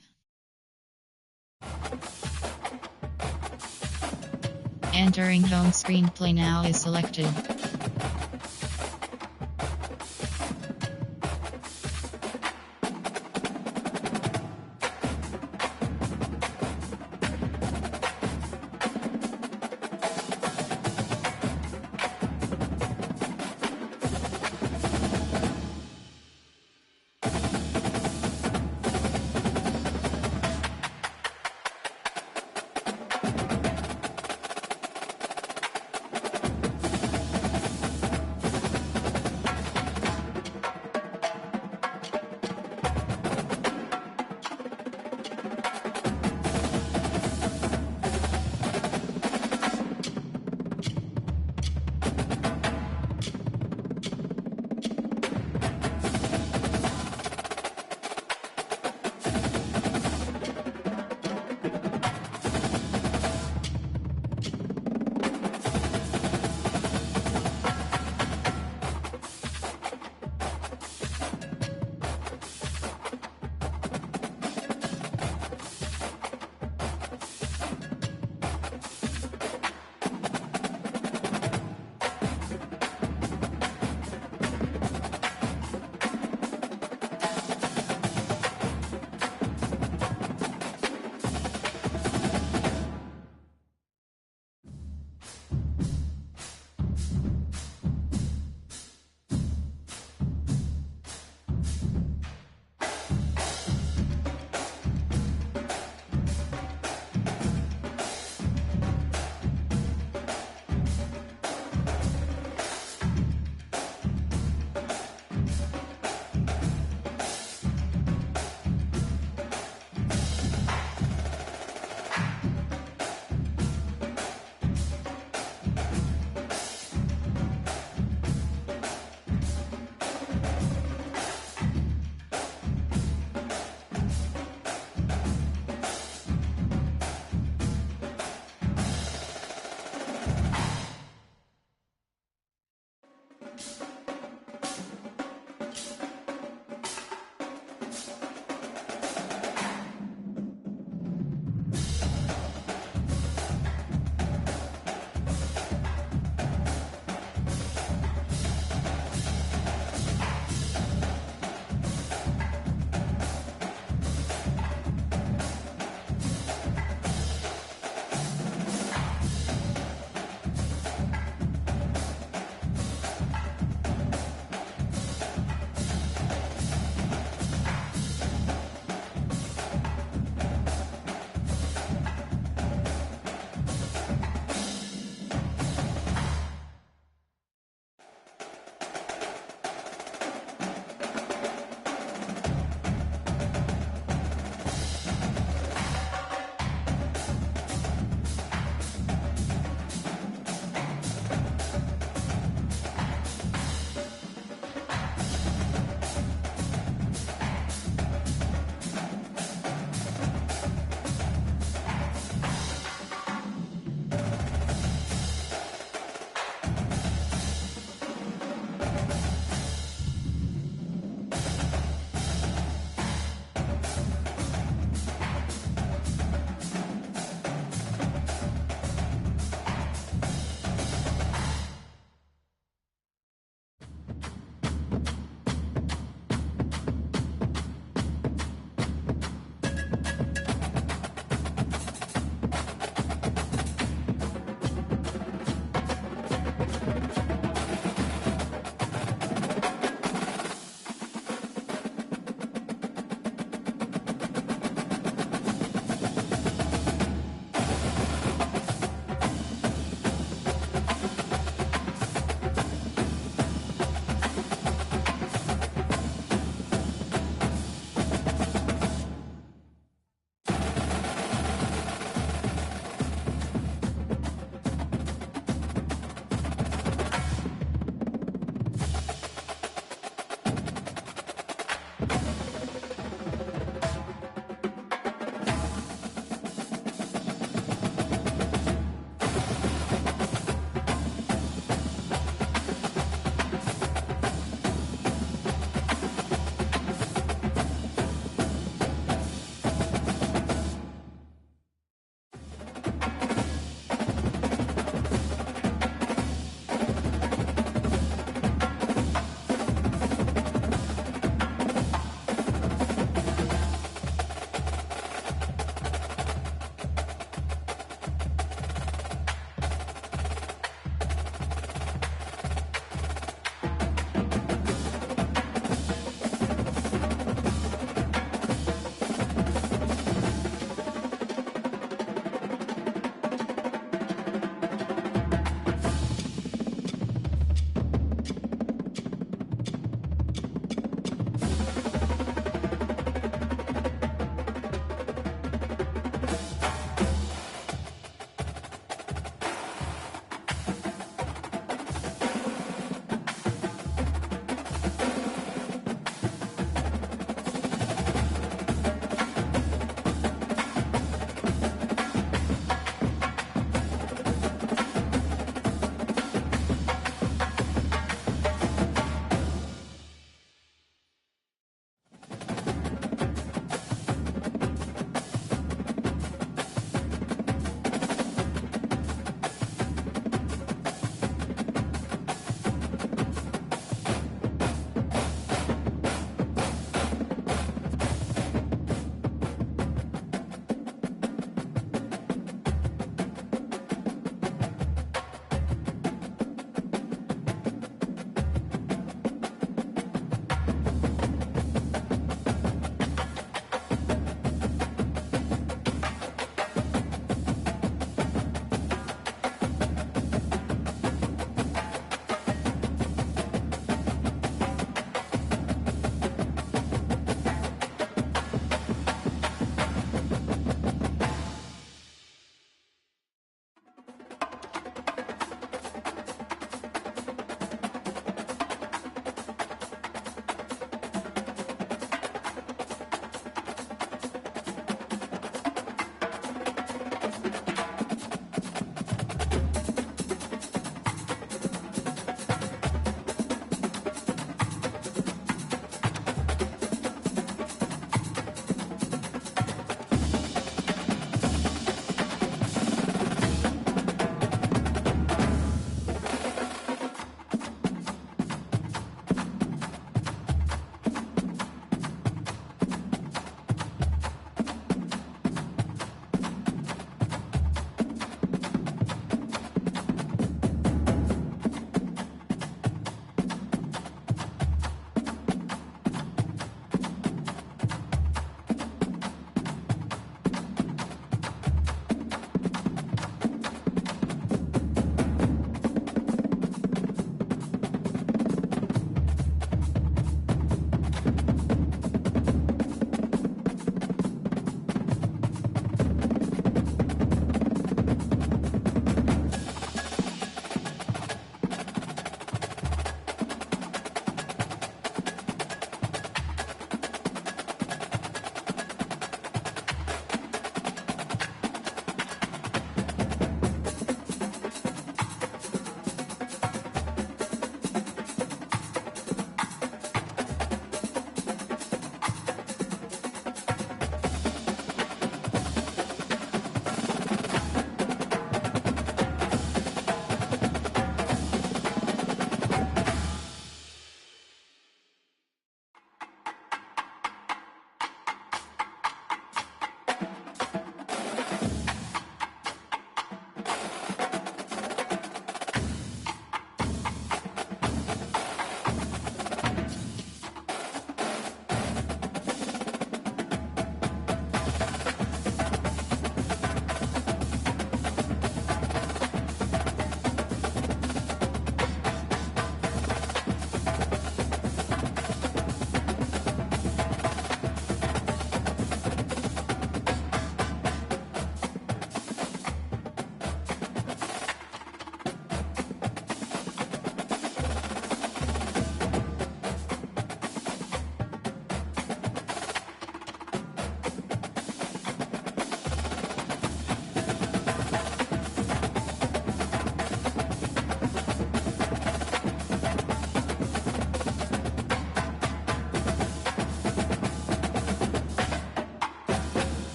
[SPEAKER 1] Entering home screen, play now is selected.